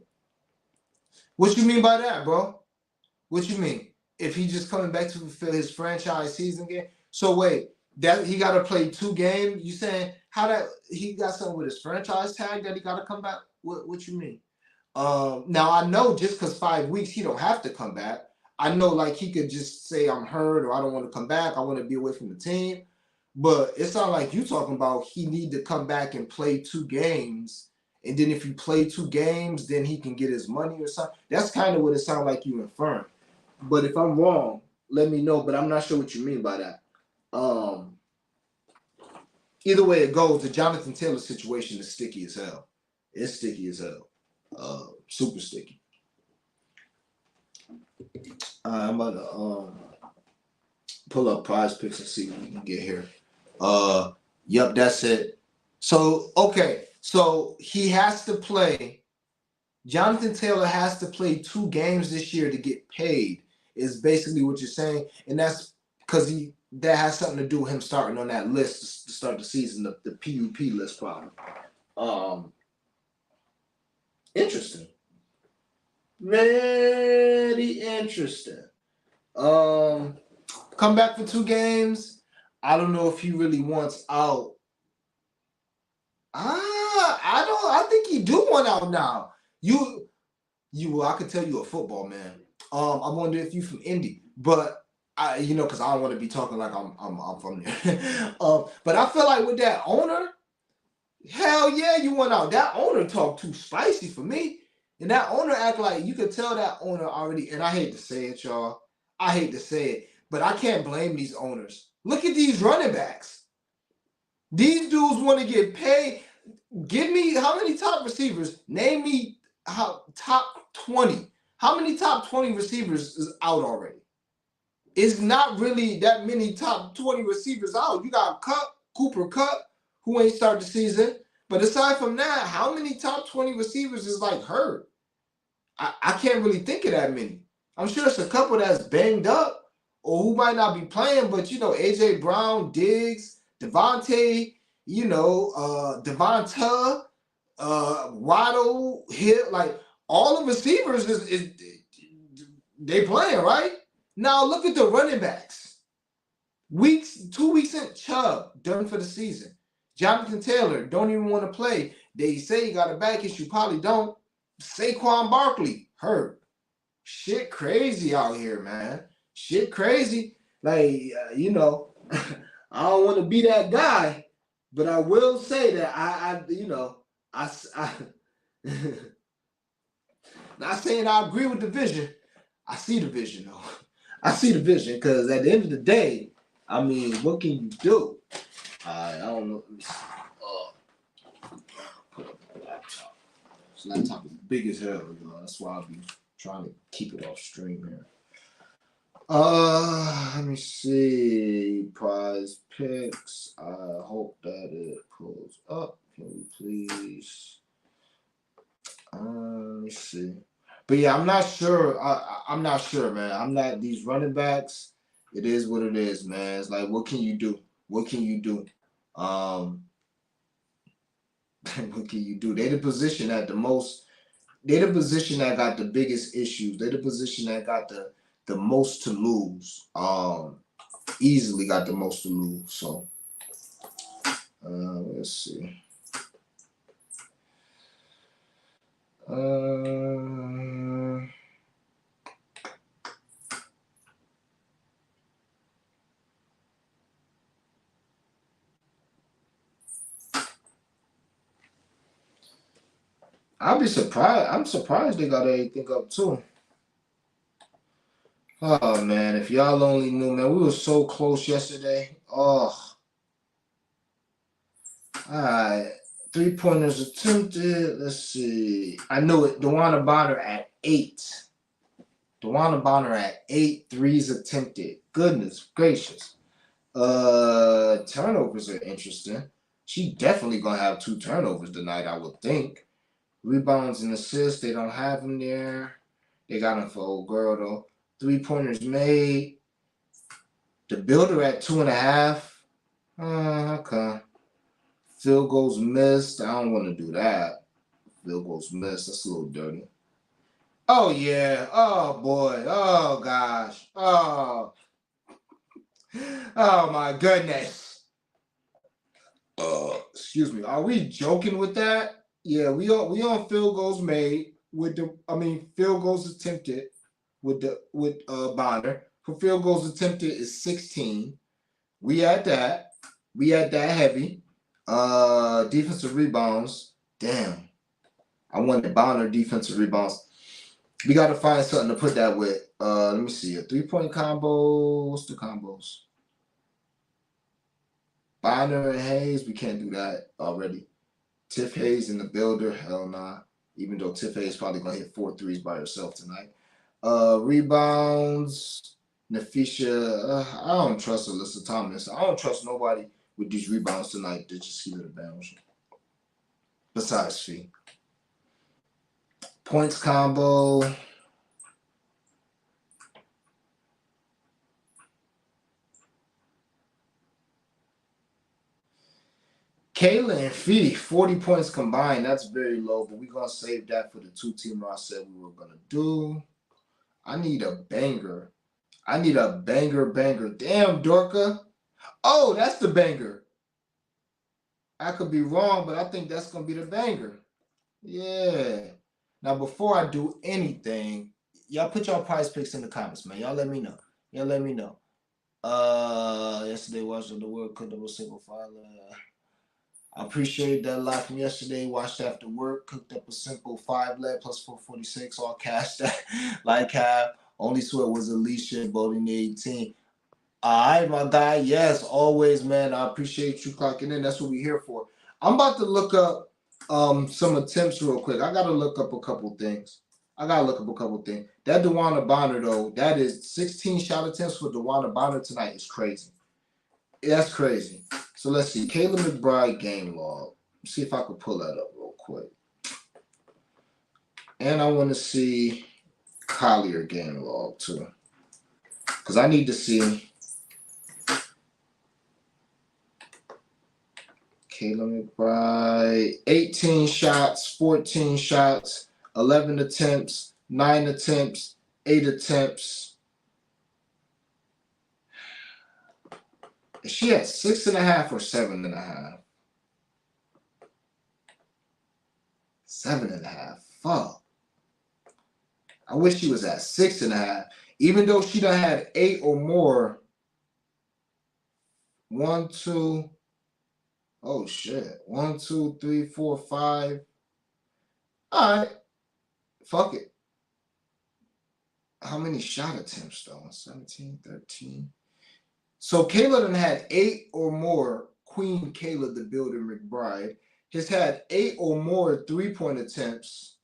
What you mean by that, bro? What you mean? If he just coming back to fulfill his franchise season game? So wait, that he got to play 2 games? You saying how that he got something with his franchise tag that he got to come back? What you mean? Now I know just because 5 weeks he don't have to come back. I know like he could just say I'm hurt or I don't want to come back. I want to be away from the team. But it sounds like you talking about he need to come back and play 2 games. And then if you play 2 games, then he can get his money or something. That's kind of what it sounds like you inferring. But if I'm wrong, let me know. But I'm not sure what you mean by that. Either way it goes, the Jonathan Taylor situation is sticky as hell. It's sticky as hell. Super sticky. I'm about to pull up Prize Picks and see what we can get here. Yep, that's it. So, okay. So he has to play. Jonathan Taylor has to play 2 games this year to get paid, is basically what you're saying. And that's because that has something to do with him starting on that list to start the season, the PUP list probably. Interesting. Very interesting. Come back for 2 games. I don't know if he really wants out. I think he do want out now. I could tell you a football man. I wonder if you from Indy, but because I don't want to be talking like I'm from there. But I feel like with that owner, hell yeah, you want out. That owner talk too spicy for me, and that owner act like you could tell that owner already. And I hate to say it, y'all. I hate to say it, but I can't blame these owners. Look at these running backs. These dudes want to get paid. Give me how many top receivers? Name me top 20. How many top 20 receivers is out already? It's not really that many top 20 receivers out. You got Cooper Kupp, who ain't started the season. But aside from that, how many top 20 receivers is like hurt? I can't really think of that many. I'm sure it's a couple that's banged up or who might not be playing, but AJ Brown, Diggs, Devontae, Devonta, Waddle, Hill, like all the receivers is they playing, right? Now look at the running backs. 2 weeks in, Chubb done for the season. Jonathan Taylor don't even want to play. They say he got a back issue, probably don't. Saquon Barkley hurt. Shit crazy out here, man. Shit crazy. Like I don't want to be that guy, but I will say that I not saying I agree with the vision. I see the vision though. I see the vision because at the end of the day, I mean, what can you do? I don't know. Put up the laptop. This laptop is big as hell, That's why I'll be trying to keep it off stream here. Let me see. Prize picks. I hope that it pulls up. Can we please? Let me see. But yeah, I'm not sure. I'm not sure, man. I'm not these running backs. It is what it is, man. It's like, what can you do? What can you do? What can you do? They're the position at the most. They're the position that got the biggest issues. They're the position that got the most to lose. Easily got the most to lose. So let's see. I'll be surprised. I'm surprised they got everything up too. Oh man, if y'all only knew, man, we were so close yesterday. Oh, all right. 3-pointers attempted. Let's see. I know it. DeWanna Bonner at 8. DeWanna Bonner at 8 threes attempted. Goodness gracious. Turnovers are interesting. She definitely gonna have 2 turnovers tonight, I would think. Rebounds and assists, they don't have them there. They got them for old girl though. 3-pointers made. The builder at 2.5. Okay. Field goals missed. I don't want to do that. Field goals missed. That's a little dirty. Oh yeah. Oh boy. Oh gosh. Oh. Oh my goodness. Excuse me. Are we joking with that? Yeah, we on field goals made with field goals attempted with Bonner. For field goals attempted is 16. We at that. We at that heavy. Defensive rebounds. Damn. I wanted Bonner defensive rebounds. We got to find something to put that with. Let me see. A 3-point combo. What's the combos? Bonner and Hayes. We can't do that already. Tiff Hayes in the builder. Hell nah. Even though Tiff Hayes probably going to hit 4 threes by herself tonight. Rebounds. Nafisha. I don't trust Alyssa Thomas. I don't trust nobody with these rebounds tonight. They just keep it a bounce. Besides Fee. Points combo. Kayla and Fee, 40 points combined. That's very low, but we're going to save that for the 2-teamer I said we were going to do. I need a banger. Banger. Damn, Dorka. Oh, that's the banger. I could be wrong, but I think that's going to be the banger. Yeah. Now, before I do anything, y'all put y'all prize picks in the comments, man. Y'all let me know. Yesterday watched the World Cup double single file. I appreciate that a lot from yesterday. Watched after work, cooked up a simple 5 leg plus 446, all cash that like half. Only sweat was Alicia voting 18. All right, my guy. Yes, always, man. I appreciate you clocking in. That's what we're here for. I'm about to look up some attempts real quick. I got to look up a couple things. That DeWanna Bonner, though, that is 16 shot attempts for DeWanna Bonner tonight is crazy. That's crazy. So let's see. Kayla McBride game log. Let's see if I can pull that up real quick. And I want to see Collier game log too. Because I need to see Kayla McBride, 18 shots, 14 shots, 11 attempts, 9 attempts, 8 attempts. Is she at 6.5 or 7.5? 7.5. Fuck. I wish she was at 6.5. Even though she done had 8 or more. 1, 2. Oh shit. 1, 2, 3, 4, 5. Alright. Fuck it. How many shot attempts though? 17, 13. So Kayla done had 8 or more. Queen Kayla the Builder McBride has had 8 or more 3-point attempts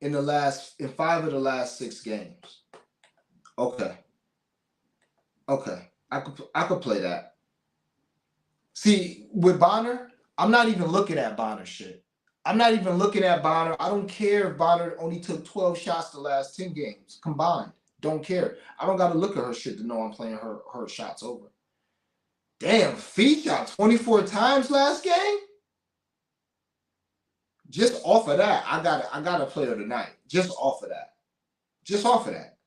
in 5 of the last 6 games. Okay. I could play that. See, with Bonner, I'm not even looking at Bonner shit. I'm not even looking at Bonner. I don't care if Bonner only took 12 shots the last 10 games combined. Don't care. I don't got to look at her shit to know I'm playing her shots over. Damn, Fee shot 24 times last game? Just off of that, I gotta play her tonight. Just off of that.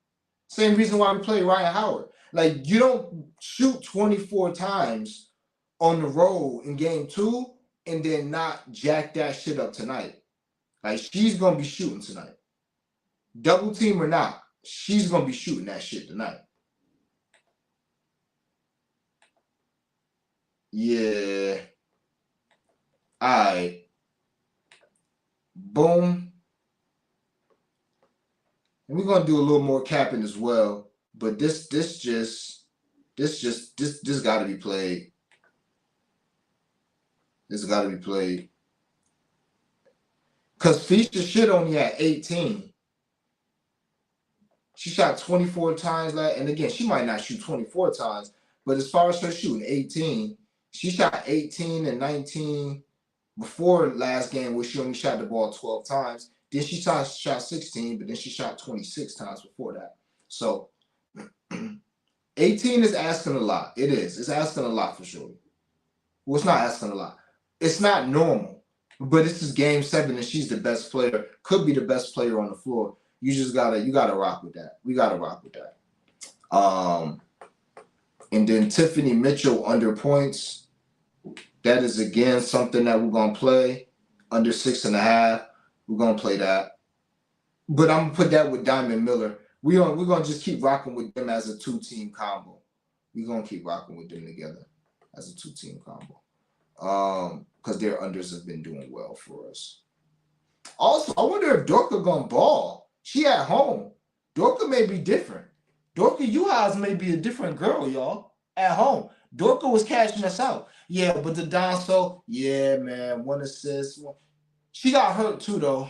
Same reason why we play Ryan Howard. Like, you don't shoot 24 times on the road in game 2 and then not jack that shit up tonight. Like, she's gonna be shooting tonight. Double team or not, she's gonna be shooting that shit tonight. Yeah. Alright. Boom. And we're gonna do a little more capping as well. But this gotta be played. This gotta be played. Cause Feature shit only at 18. She shot 24 times and again, she might not shoot 24 times, but as far as her shooting 18, she shot 18 and 19 before last game where she only shot the ball 12 times. Then she shot 16, but then she shot 26 times before that. So 18 is asking a lot. It is. It's asking a lot for sure. Well, it's not asking a lot. It's not normal. But this is game 7 and she's the best player. Could be the best player on the floor. You gotta rock with that. We gotta rock with that. And then Tiffany Mitchell under points. That is again something that we're gonna play. Under 6.5. We're gonna play that. But I'm gonna put that with Diamond Miller. We're gonna just keep rocking with them as a 2-team combo. We're gonna keep rocking with them together as a 2-team combo. Because their unders have been doing well for us. Also, I wonder if Dorka gonna ball. She at home. Dorka may be different. Dorka Uhouse may be a different girl, y'all. At home. Dorka was cashing us out. Yeah, but the Donso, yeah, man, 1 assist. She got hurt too, though.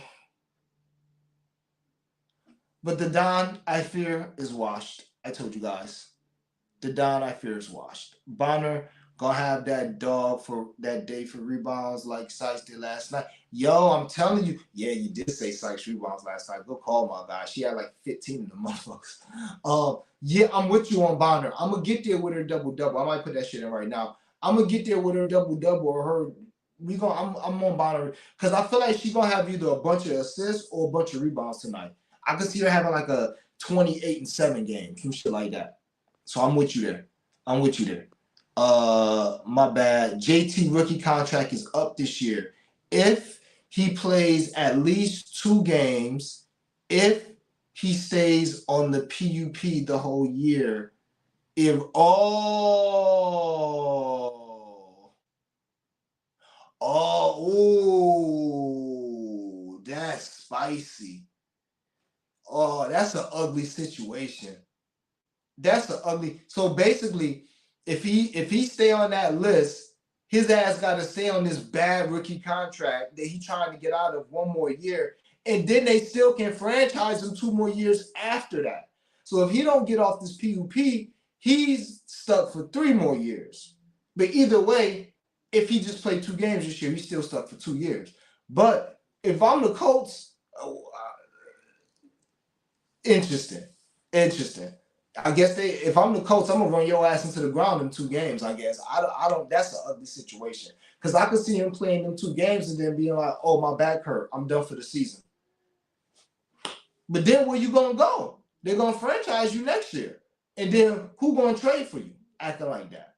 But the Don, I fear, is washed. I told you guys. The Don, I fear, is washed. Bonner gonna have that dog for that day for rebounds like Sykes did last night. Yo, I'm telling you. Yeah, you did say Sykes rebounds last night. Go call my guy. She had like 15 in the motherfuckers. Yeah, I'm with you on Bonner. I'm gonna get there with her double-double. I might put that shit in right now. I'm gonna get there with her double-double or her. I'm on Bonner because I feel like she's gonna have either a bunch of assists or a bunch of rebounds tonight. I could see her having like a 28-7 game, some shit like that. So I'm with you there. My bad. JT rookie contract is up this year. If he plays at least 2 games, if he stays on the PUP the whole year, that's spicy. Oh, that's an ugly situation. So basically, if he stay on that list, his ass got to stay on this bad rookie contract that he trying to get out of 1 more year, and then they still can franchise him 2 more years after that. So if he don't get off this PUP, he's stuck for 3 more years. But either way, if he just played 2 games this year, he's still stuck for 2 years. But if I'm the Colts, interesting. I guess if I'm the coach, I'm gonna run your ass into the ground in 2 games. I guess I don't. That's an ugly situation because I could see him playing them 2 games and then being like, "Oh, my back hurt. I'm done for the season." But then where you gonna go? They're gonna franchise you next year, and then who gonna trade for you acting like that?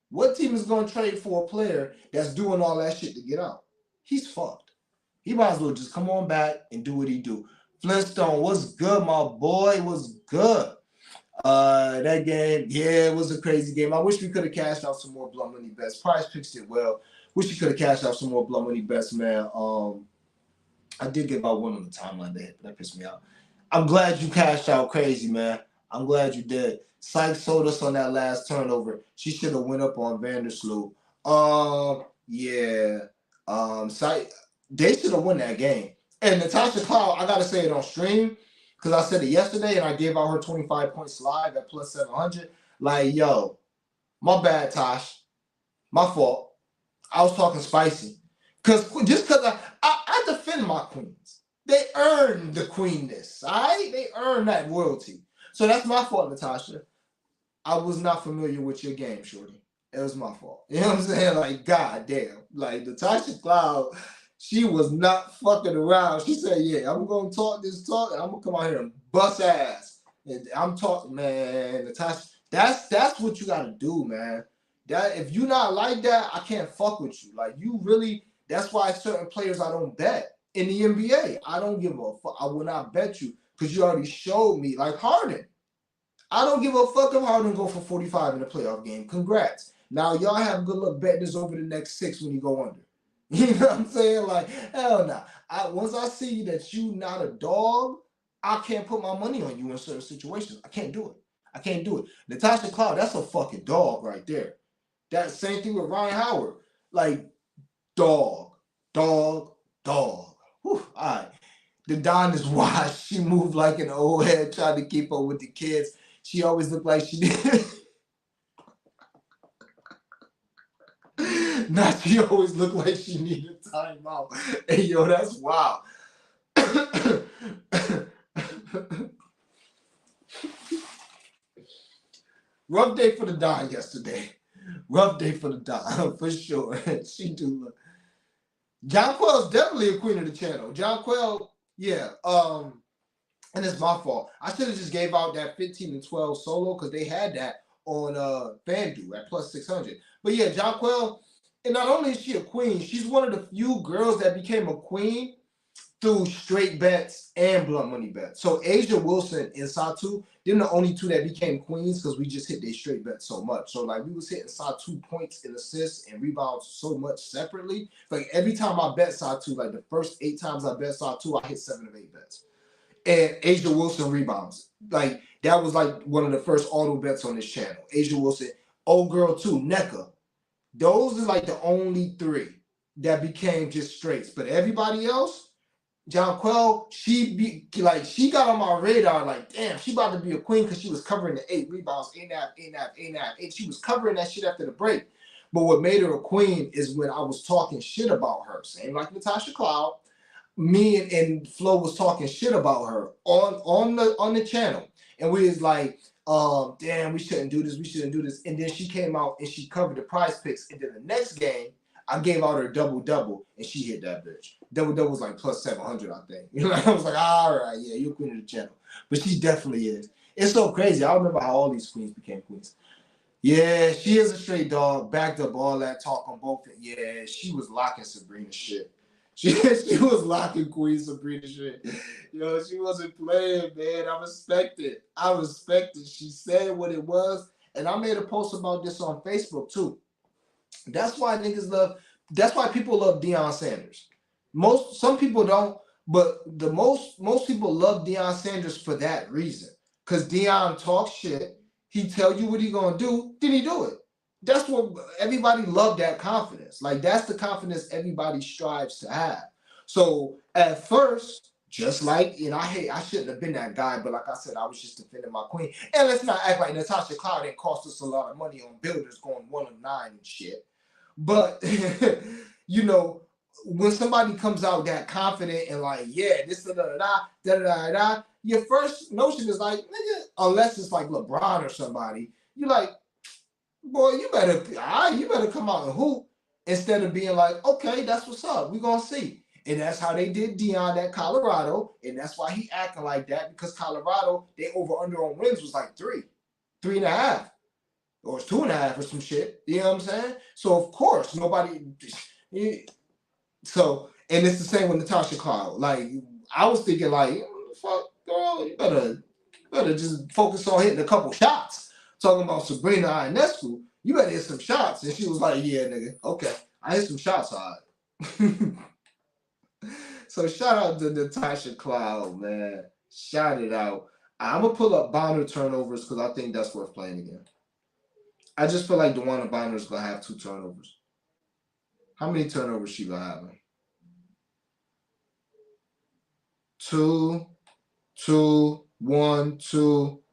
What team is gonna trade for a player that's doing all that shit to get out? He's fucked. He might as well just come on back and do what he do. Flintstone was good, my boy. Was good. That game, yeah, it was a crazy game. I wish we could have cashed out some more blood money bets. Price Picks did well. Wish we could have cashed out some more blood money bets, man. I did give out one on the timeline that pissed me out. I'm glad you cashed out crazy, man. I'm glad you did. Sykes sold us on that last turnover. She should have went up on Vandersloot. Yeah. Sykes, they should have won that game. And Natasha Cloud, I gotta say it on stream because I said it yesterday and I gave out her 25 points live at plus 700. Like, yo, my bad, Tosh. My fault. I was talking spicy. Because I defend my queens. They earn the queenness, all right? They earn that royalty. So that's my fault, Natasha. I was not familiar with your game, shorty. It was my fault. You know what I'm saying? Like, goddamn. Like, Natasha Cloud, she was not fucking around. She said, yeah, I'm going to talk this talk, and I'm going to come out here and bust ass. And I'm talking, man, Natasha, that's what you got to do, man. That if you not like that, I can't fuck with you. Like, you really, that's why certain players I don't bet. In the NBA, I don't give a fuck. I will not bet you because you already showed me. Like Harden. I don't give a fuck if Harden go for 45 in a playoff game. Congrats. Now y'all have good luck betting this over the next 6 when you go under. You know what I'm saying? Like, hell no. Once I see that you not a dog, I can't put my money on you in certain situations. I can't do it. I can't do it. Natasha Cloud, that's a fucking dog right there. That same thing with Ryan Howard. Like, dog. Whew, all right. The Don is why she moved like an old head, trying to keep up with the kids. She always looked like she did. Not she always looked like she needed time out. Hey, yo, that's wild. Rough day for the Don yesterday. Rough day for the Don, for sure. She do look. John Quell's definitely a queen of the channel. John Quell, yeah. And it's my fault. I should have just gave out that 15 and 12 solo because they had that on FanDuel at plus 600. But yeah, Jonquel, and not only is she a queen, she's one of the few girls that became a queen through straight bets and blunt money bets. So Asia Wilson and Satu, they're the only two that became queens because we just hit their straight bets so much. So like we was hitting Satu points and assists and rebounds so much separately. Like every time I bet Satu, like the first 8 times I bet Satu, I hit 7 of 8 bets. And Asia Wilson rebounds. Like that was like one of the first auto bets on this channel. Asia Wilson, old girl too, NECA. Those are like the only 3 that became just straights. But everybody else, Jonquel, she got on my radar like, damn, she about to be a queen because she was covering the 8 rebounds, 8. She was covering that shit after the break. But what made her a queen is when I was talking shit about her. Same like Natasha Cloud. Me and Flo was talking shit about her on the channel, and we was like, damn, we shouldn't do this. And then she came out and she covered the Prize Picks, and then the next game I gave out her double, and she hit that bitch. Double was like plus 700, I think. You know, I was like, all right, yeah, you're queen of the channel, but she definitely is. It's so crazy. I remember how all these queens became queens. Yeah, she is a straight dog. Backed up all that talk on both. Yeah, she was locking Sabrina shit. She was locking Queen Sabrina shit. Yo, she wasn't playing, man. I respect it. She said what it was. And I made a post about this on Facebook too. That's why people love Deion Sanders. Some people don't, but most people love Deion Sanders for that reason. Because Deion talks shit. He tell you what he gonna do, then he do it. That's what everybody loved, that confidence. Like that's the confidence everybody strives to have. So at first, just like, I shouldn't have been that guy, but like I said, I was just defending my queen. And let's not act like Natasha Cloud didn't cost us a lot of money on builders going 1-9 and shit. But when somebody comes out that confident and like, yeah, this da da da da da da, your first notion is like, nigga, unless it's like LeBron or somebody, you're like, boy, you better come out and hoop instead of being like, okay, that's what's up. We're gonna see. And that's how they did Dion at Colorado, and that's why he acting like that, because Colorado, they over under on wins was like 3.5, or it's 2.5 or some shit. You know what I'm saying? So of course nobody. So, and it's the same with Natasha Cloud. Like, I was thinking like, fuck, girl, you better just focus on hitting a couple shots. Talking about Sabrina Ionescu, you better hit some shots. And she was like, yeah, nigga, okay, I hit some shots, all right. So shout out to Natasha Cloud, man. Shout it out. I'm gonna pull up Bonner turnovers because I think that's worth playing again. I just feel like DeWanna Bonner is gonna have 2 turnovers. How many turnovers she gonna have? 2, 2, 1, 2.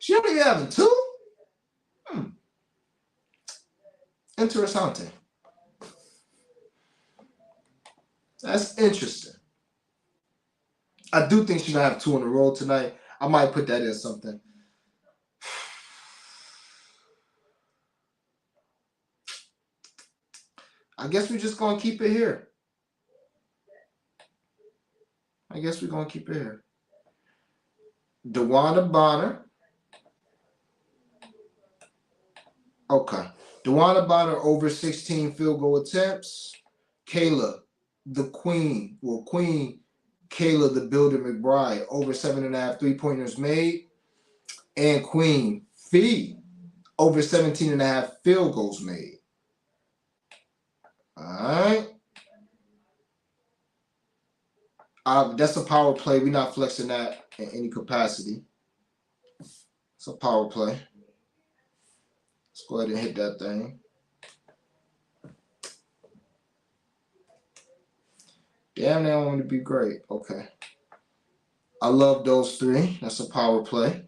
She only having 2? Interessante. That's interesting. I do think she's gonna have 2 in a row tonight. I might put that in something. I guess we're just gonna keep it here. DeWanna Bonner. Okay. DeWanna Bonner over 16 field goal attempts. Kayla, the Queen, Kayla the Builder McBride, over 7.5 3-pointers made. And Queen Fee, over 17.5 field goals made. All right. That's a power play. We're not flexing that in any capacity. It's a power play. Let's go ahead and hit that thing. Damn, they want me to be great. Okay. I love those 3. That's a power play.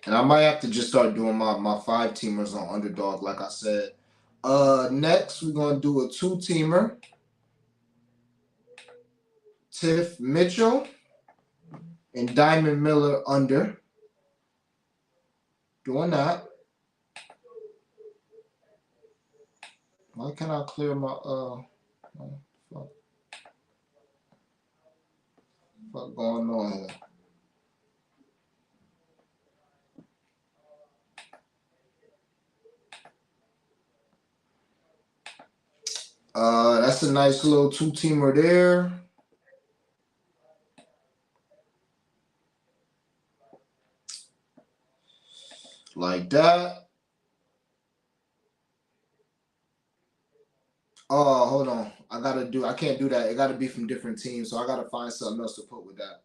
And I might have to just start doing my 5-teamers on underdog, like I said. Next, we're going to do a 2-teamer. Tiff Mitchell and Diamond Miller under. Doing that. Why can't I clear my fuck going on here? That's a nice little 2-teamer there. Like that. Oh, hold on. I can't do that. It gotta be from different teams, so I gotta find something else to put with that.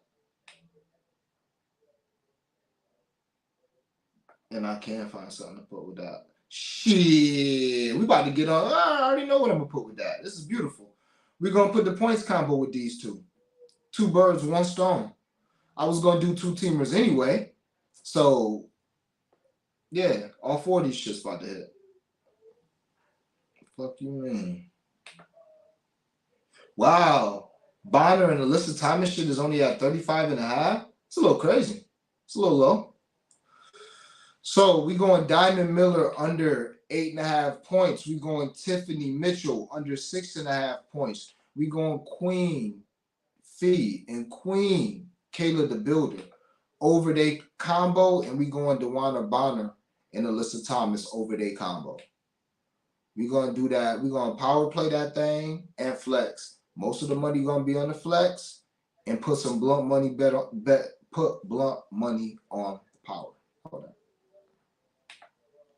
And I can find something to put with that. Shit. We about to get on. I already know what I'm gonna put with that. This is beautiful. We're gonna put the points combo with these 2. 2 birds, 1 stone. I was gonna do 2-teamers anyway. So yeah, all 4 of these shit's about to hit. Fuck you mean? Wow. Bonner and Alyssa Thomas shit is only at 35.5. It's a little crazy. It's a little low. So we going Diamond Miller under 8.5 points. We going Tiffany Mitchell under 6.5 points. We going Queen Fee and Queen Kayla the Builder over their combo, and we going DeWanna Bonner and Alyssa Thomas over their combo. We're gonna do that. We're gonna power play that thing and flex. Most of the money gonna be on the flex, and put some blunt money put blunt money on power. Hold on.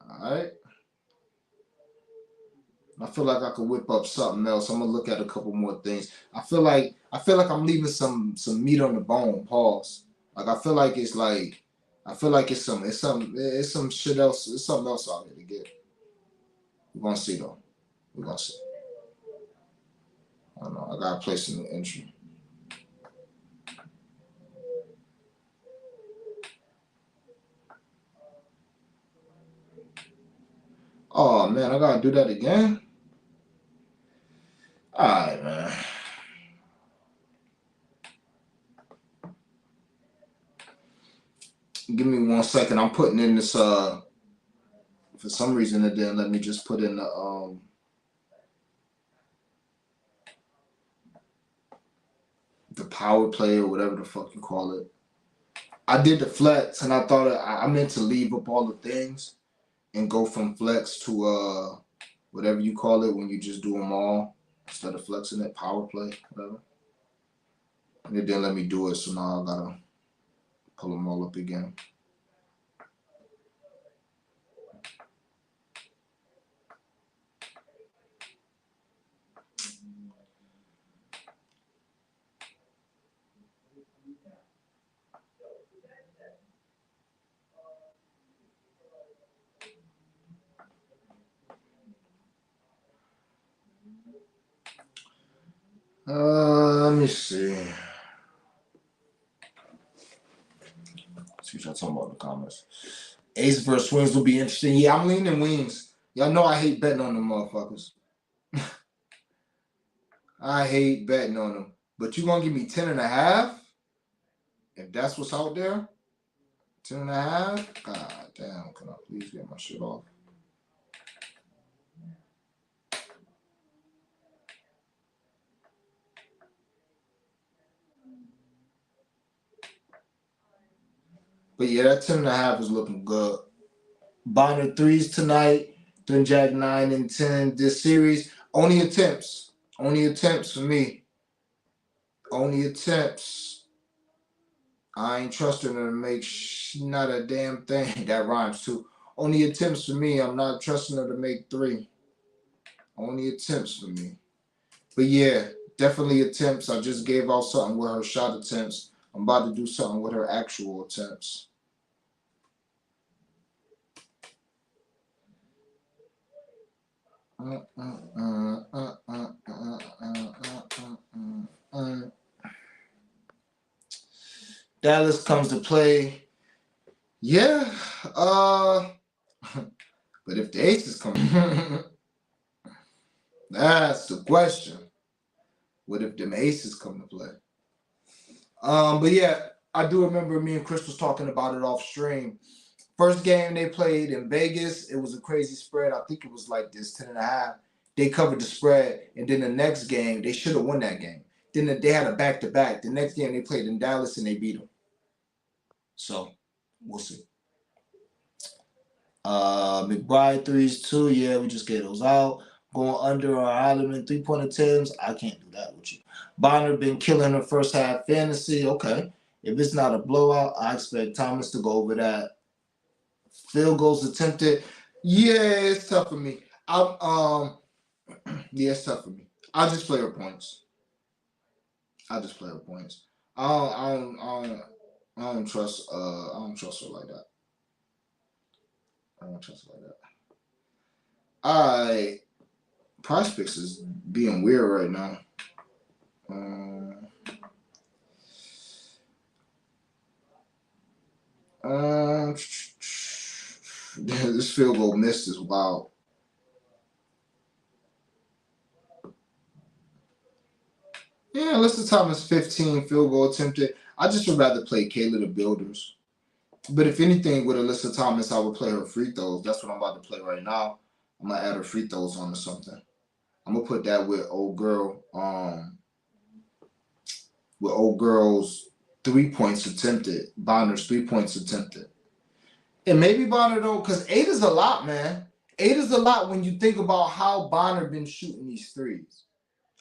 All right. I feel like I could whip up something else. I'm gonna look at a couple more things. I feel like I'm leaving some meat on the bone. Pause. Like I feel like it's some shit else. It's something else out here to get. We're gonna see though. We're gonna see. I don't know. I gotta place in the entry. Oh man, I gotta do that again. Give me 1 second. I'm putting in this. For some reason, it didn't let me just put in the power play or whatever the fuck you call it. I did the flex, and I thought I meant to leave up all the things and go from flex to whatever you call it when you just do them all instead of flexing it, power play, whatever. And it didn't let me do it, so now I gotta pull them all up again. Let me see. See what y'all talking about in the comments. Ace versus Wings will be interesting. Yeah, I'm leaning Wings. Y'all know I hate betting on them motherfuckers. I hate betting on them. But you gonna give me 10.5? If that's what's out there, 10.5? God damn, can I please get my shit off? But yeah, that 10.5 is looking good. Bonner 3s tonight, then Jack 9 and 10 this series. Only attempts. Only attempts for me. Only attempts. I ain't trusting her to make not a damn thing. That rhymes too. Only attempts for me. I'm not trusting her to make 3. Only attempts for me. But yeah, definitely attempts. I just gave out something with her shot attempts. I'm about to do something with her actual attempts. Dallas comes to play. Yeah. But if the Aces come, that's the question. What if them Aces come to play? But yeah, I do remember me and Chris was talking about it off stream. First game they played in Vegas, it was a crazy spread. I think it was like this 10.5. They covered the spread, and then the next game they should have won that game. Then they had a back-to-back. The next game they played in Dallas and they beat them. So we'll see. McBride 3s too. Yeah, we just gave those out. Going under or Heileman 3-point attempts. I can't do that with you. Bonner been killing her first half fantasy. Okay. If it's not a blowout, I expect Thomas to go over that. Field goals attempted. Yeah, it's tough for me. Yeah, it's tough for me. I'll just play her points. I don't trust her like that. I don't trust her like that. Price Picks is being weird right now. This field goal missed is wild. Yeah, Alyssa Thomas 15 field goal attempted. I just would rather play Kayla the Builders. But if anything, with Alyssa Thomas, I would play her free throws. That's what I'm about to play right now. I'm gonna add her free throws on or something. I'm gonna put that with old girl's 3 points attempted. Bonner's 3 points attempted. And maybe Bonner don't, because 8 is a lot, man. 8 is a lot when you think about how Bonner been shooting these threes.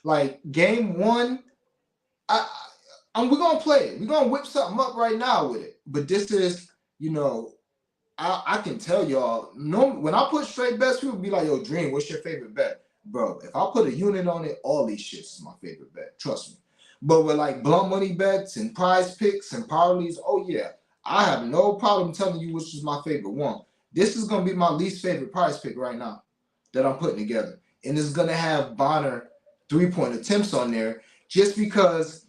Like game 1, we're gonna play it. We're gonna whip something up right now with it. But this is, I can tell y'all, when I put straight bets, people be like, yo, Dream, what's your favorite bet? Bro, if I put a unit on it, all these shits is my favorite bet. Trust me. But with like blunt money bets and Prize Picks and parlays, oh yeah, I have no problem telling you which is my favorite one. This is gonna be my least favorite Prize Pick right now that I'm putting together. And it's gonna have Bonner 3-point attempts on there just because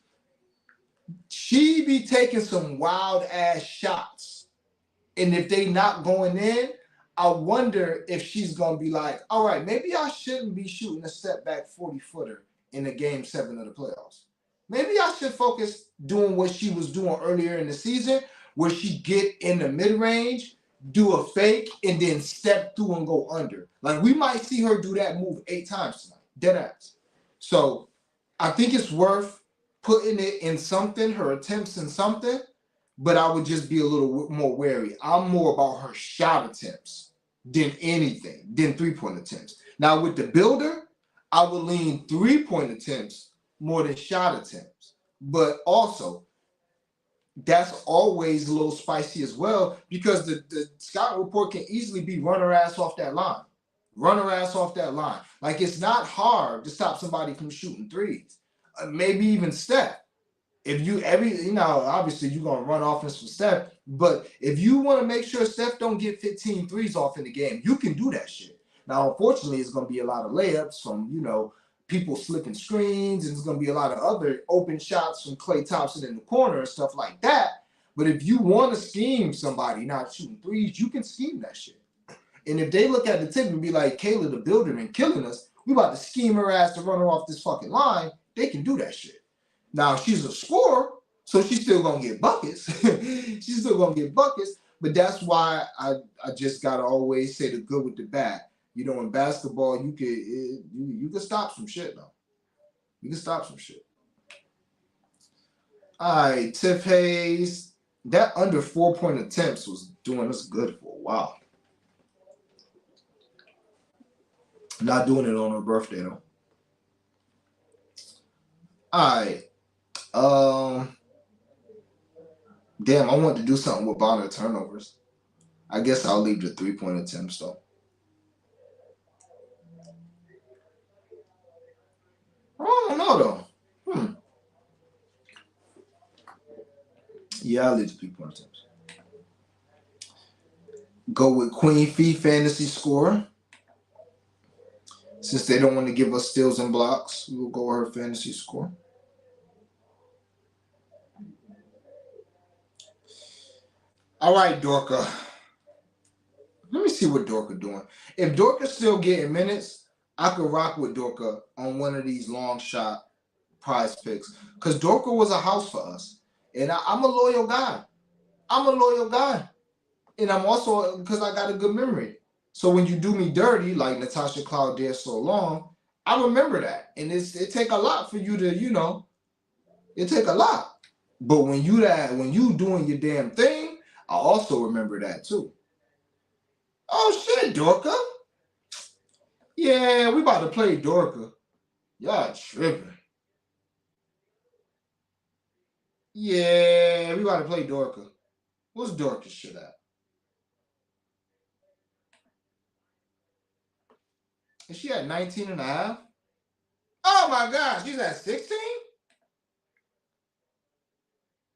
she be taking some wild ass shots. And if they not going in, I wonder if she's going to be like, all right, maybe I shouldn't be shooting a step back 40-footer in the game 7 of the playoffs. Maybe I should focus doing what she was doing earlier in the season where she get in the mid-range, do a fake, and then step through and go under. Like, we might see her do that move 8 times tonight. Dead ass. So I think it's worth putting it in something, her attempts in something, but I would just be a little more wary. I'm more about her shot attempts than anything, than 3-point attempts. Now, with the builder, I would lean 3-point attempts more than shot attempts. But also, that's always a little spicy as well, because the scout report can easily be run her ass off that line. Run her ass off that line. Like, it's not hard to stop somebody from shooting threes. Maybe even Steph. If you obviously you're gonna run offense for Steph, but if you want to make sure Steph don't get 15 threes off in the game, you can do that shit. Now, unfortunately, it's gonna be a lot of layups from people slipping screens, and it's gonna be a lot of other open shots from Klay Thompson in the corner and stuff like that. But if you want to scheme somebody not shooting threes, you can scheme that shit. And if they look at the tip and be like, Kayla the builder and killing us, we about to scheme her ass to run her off this fucking line, they can do that shit. Now, she's a scorer, so she's still going to get buckets. She's still going to get buckets, but that's why I just got to always say the good with the bad. In basketball, you can stop some shit, though. You can stop some shit. All right, Tiff Hayes. That under 4-point attempts was doing us good for a while. Not doing it on her birthday, though. All right. Damn, I want to do something with Bonner turnovers. I guess I'll leave the 3-point attempts, though. I don't know, though. Yeah, I'll leave the 3-point attempts. Go with Queen Fee fantasy scorer. Since they don't want to give us steals and blocks, we'll go with her fantasy score. All right, Dorka. Let me see what Dorka doing. If Dorka's still getting minutes, I could rock with Dorka on one of these long shot prize picks. Because Dorka was a house for us. And I'm a loyal guy. And I'm also, because I got a good memory. So when you do me dirty, like Natasha Cloud did so long, I remember that. And it take a lot for you to, it take a lot. But when you doing your damn thing, I also remember that too. Oh shit, Dorka. Yeah, we about to play Dorka. Y'all tripping. Yeah, we about to play Dorka. What's Dorka shit at? Is she at 19 and a half? Oh my God, she's at 16?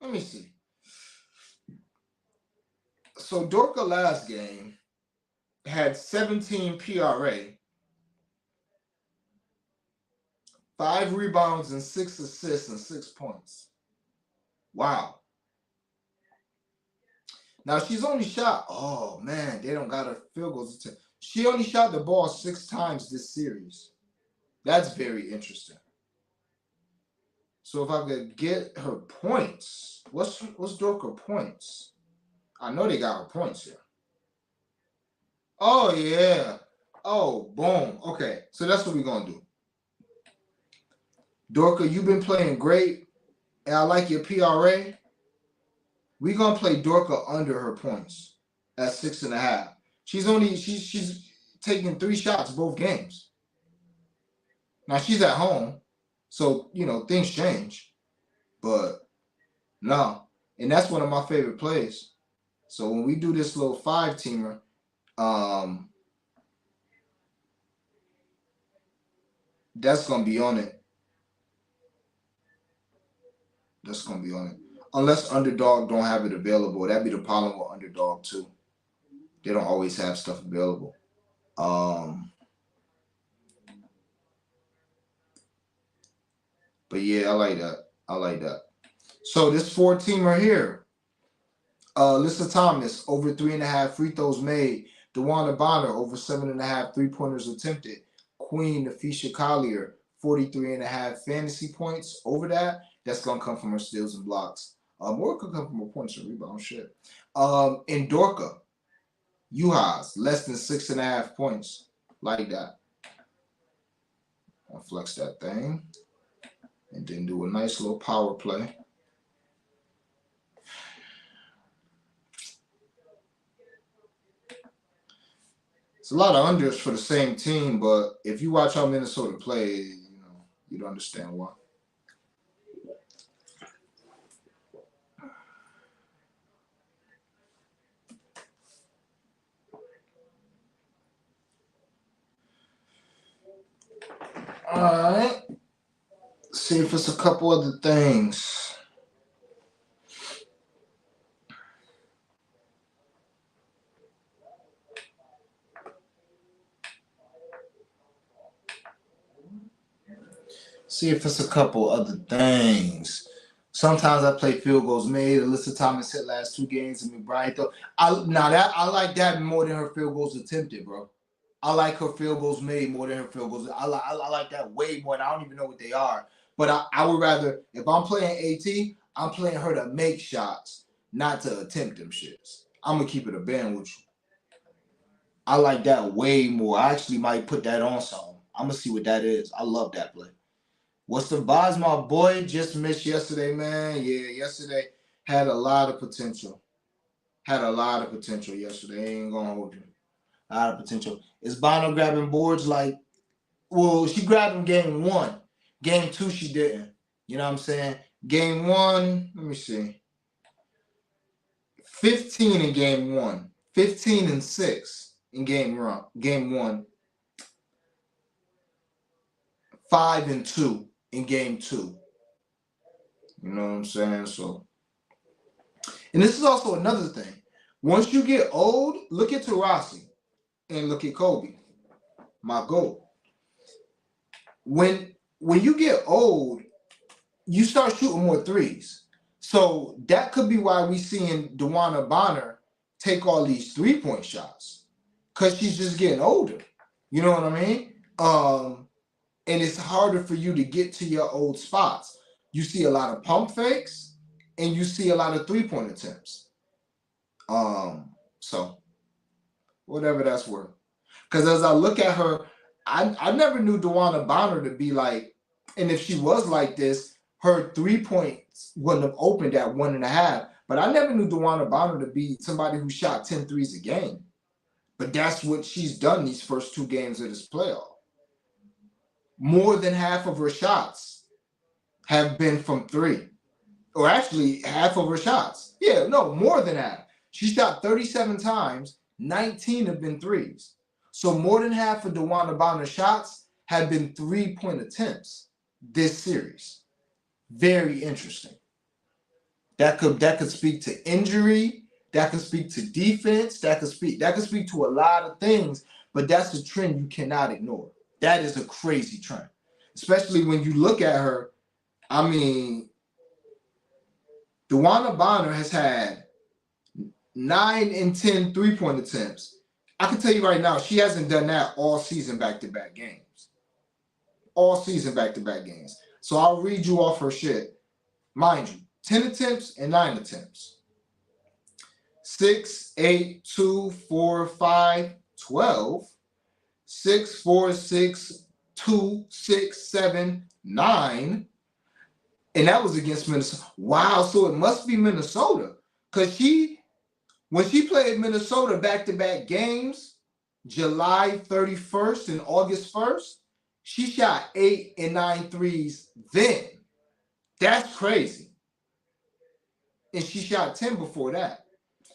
Let me see. So Dorka last game had 17 PRA, 5 rebounds and 6 assists and 6 points. Wow. Now she's only shot, oh man, they don't got her field goals. She only shot the ball 6 times this series. That's very interesting. So if I could get her points, what's Dorka points? I know they got her points here. Oh yeah. Oh, boom. Okay, so that's what we're gonna do. Dorka, you've been playing great, and I like your PRA. We're gonna play Dorka under her points at 6.5. She's taking 3 shots both games. Now she's at home, so things change. But no. And that's one of my favorite plays. So when we do this little 5-teamer, that's gonna be on it. That's gonna be on it. Unless Underdog don't have it available. That'd be the problem with Underdog too. They don't always have stuff available. But yeah, I like that. So this 4-teamer here. Alyssa Thomas over 3.5 free throws made. DeWanda Bonner over 7.5 3-pointers attempted. Queen Nafisha Collier 43.5 fantasy points over that. That's gonna come from her steals and blocks. More could come from more points and rebound. Shit. In Dorka, Uhas less than 6.5 points. Like that. I'll flex that thing. And then do a nice little power play. It's a lot of unders for the same team, but if you watch how Minnesota play, you'd understand why. All right. See if it's a couple other things. See if it's a couple other things. Sometimes I play field goals made. Alyssa Thomas hit last 2 games, and McBride though. I like that more than her field goals attempted, bro. I like her field goals made more than her field goals. I like that way more. And I don't even know what they are. But I would rather, if I'm playing AT, I'm playing her to make shots, not to attempt them shits. I'm gonna keep it a band with you. I like that way more. I actually might put that on something. I'm gonna see what that is. I love that play. What's the vibes, my boy? Just missed yesterday, man. Yeah, yesterday had a lot of potential. Had a lot of potential yesterday. Ain't gonna hold you. A lot of potential. Is Bono grabbing boards like? Well, she grabbed him game 1. Game 2, she didn't. You know what I'm saying? Game 1, let me see. 15 in game 1. 15 and 6 in game 1. 5 and 2 in game 2. You know what I'm saying? So, and this is also another thing. Once you get old, look at Taurasi and look at Kobe, my GOAT. When you get old, you start shooting more threes. So that could be why we seeing DeWanna Bonner take all these 3-point shots, because she's just getting older. You know what I mean? And it's harder for you to get to your old spots. You see a lot of pump fakes, and you see a lot of 3-point attempts. So whatever that's worth. Because as I look at her, I never knew DeWanna Bonner to be like, and if she was like this, her 3 points wouldn't have opened at 1.5. But I never knew DeWanna Bonner to be somebody who shot 10 threes a game. But that's what she's done these first 2 games of this playoff. More than half of her shots have been from 3. Or actually, half of her shots. Yeah, no, more than half. She shot 37 times, 19 have been threes. So more than half of DeWanna Bonner's shots have been 3-point attempts this series. Very interesting. That could speak to injury. That could speak to defense. That could speak to a lot of things. But that's a trend you cannot ignore. That is a crazy trend, especially when you look at her. I mean, DeWanna Bonner has had 9 and 10 3-point attempts. I can tell you right now, she hasn't done that all season back-to-back games. All season back-to-back games. So I'll read you off her shit. Mind you, 10 attempts and 9 attempts. 6, 8, 2, 4, 5, 12. 6, 4, 6, 2, 6, 7, 9. And that was against Minnesota. Wow, so it must be Minnesota. Because when she played Minnesota back-to-back games, July 31st and August 1st, she shot 8 and 9 threes then. That's crazy. And she shot 10 before that.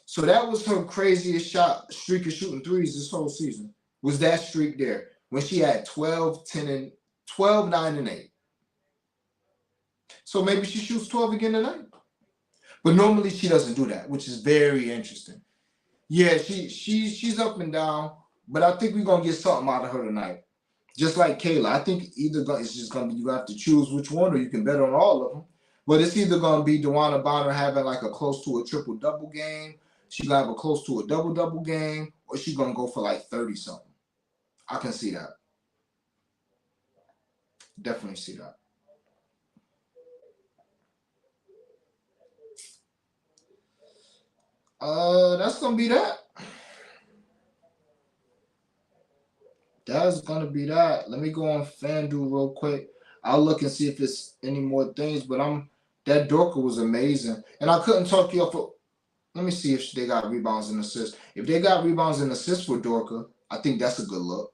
So that was her craziest streak of shooting threes this whole season. Was that streak there when she had 12, 10, and 12, 9, and 8. So maybe she shoots 12 again tonight. But normally she doesn't do that, which is very interesting. Yeah, she's up and down, but I think we're gonna get something out of her tonight. Just like Kayla, I think it's just gonna be you have to choose which one, or you can bet on all of them. But it's either gonna be DeWanna Bonner having like a close to a triple-double game, she's gonna have a close to a double-double game, or she's gonna go for like 30 something. I can see that. Definitely see that. That's gonna be that. That's gonna be that. Let me go on FanDuel real quick. I'll look and see if it's any more things. But that Dorker was amazing, and I couldn't talk you up. Let me see if they got rebounds and assists. If they got rebounds and assists for Dorker, I think that's a good look.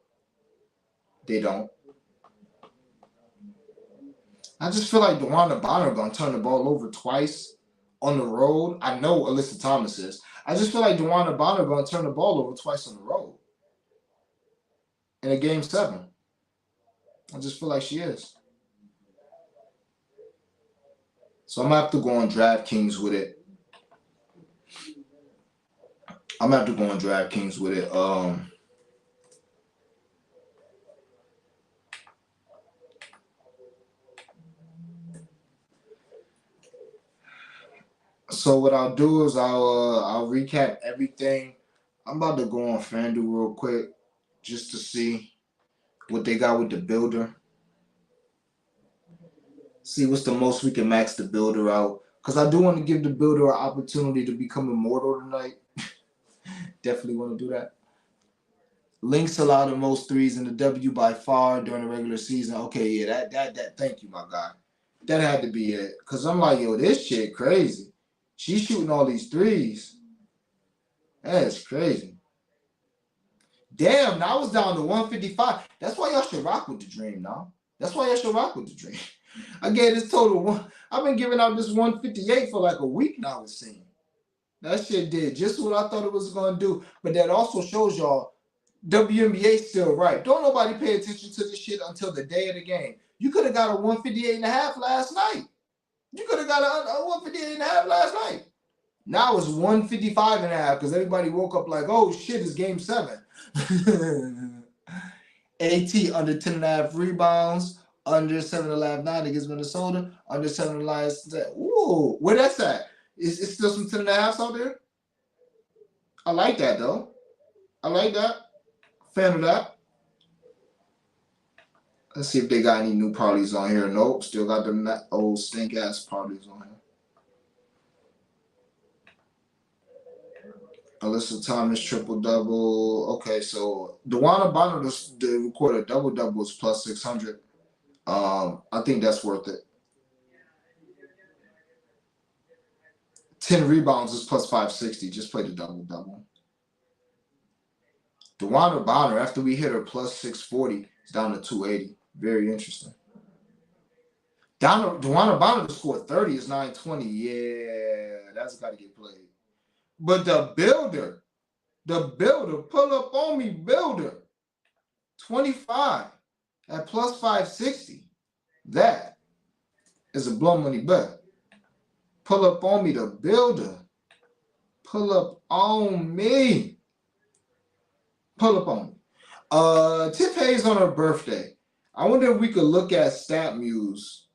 They don't. I just feel like DeWanda Bonner gonna turn the ball over twice on the road. I know Alyssa Thomas is. I just feel like DeWanda Bonner gonna turn the ball over twice on the road in a game 7. I just feel like she is. So I'm gonna have to go on DraftKings with it. So what I'll do is I'll recap everything. I'm about to go on FanDuel real quick just to see what they got with the builder. See what's the most we can max the builder out. Because I do want to give the builder an opportunity to become immortal tonight. Definitely want to do that. Lynx allow the most threes in the W by far during the regular season. Okay, yeah, that. Thank you, my guy. That had to be it. Cause I'm like, yo, this shit crazy. She's shooting all these threes. That's crazy. Damn, now I was down to 155. That's why y'all should rock with the dream now. That's why y'all should rock with the dream. I gave this total one. I've been giving out this 158 for like a week now, it seems. That shit did just what I thought it was gonna do. But that also shows y'all WNBA still right. Don't nobody pay attention to this shit until the day of the game. You could have got a 158.5 last night. You could have got a 158.5 last night. Now it's 155.5 because everybody woke up like, oh shit, it's game 7. AT under 10.5 rebounds, under 7.5 against Minnesota, under 7.5. Ooh, where that's at? Is still some 10.5s out there? I like that though. I like that. Fan of that. Let's see if they got any new parties on here. Nope, still got the old stink ass parties on here. Alyssa Thomas triple double. Okay, so DeWanda Bonner recorded double double is plus 600. I think that's worth it. 10 rebounds is plus 560. Just play the double double. DeWanda Bonner, after we hit her plus 640, is down to 280. Very interesting. DeWanda Bonner to score 30 is 920. Yeah, that's got to get played. But the builder, pull up on me, builder. 25 at plus 560. That is a blow money bet. Pull up on me, the builder. Pull up on me. Pull up on me. Tiff Hayes on her birthday. I wonder if we could look at StatMuse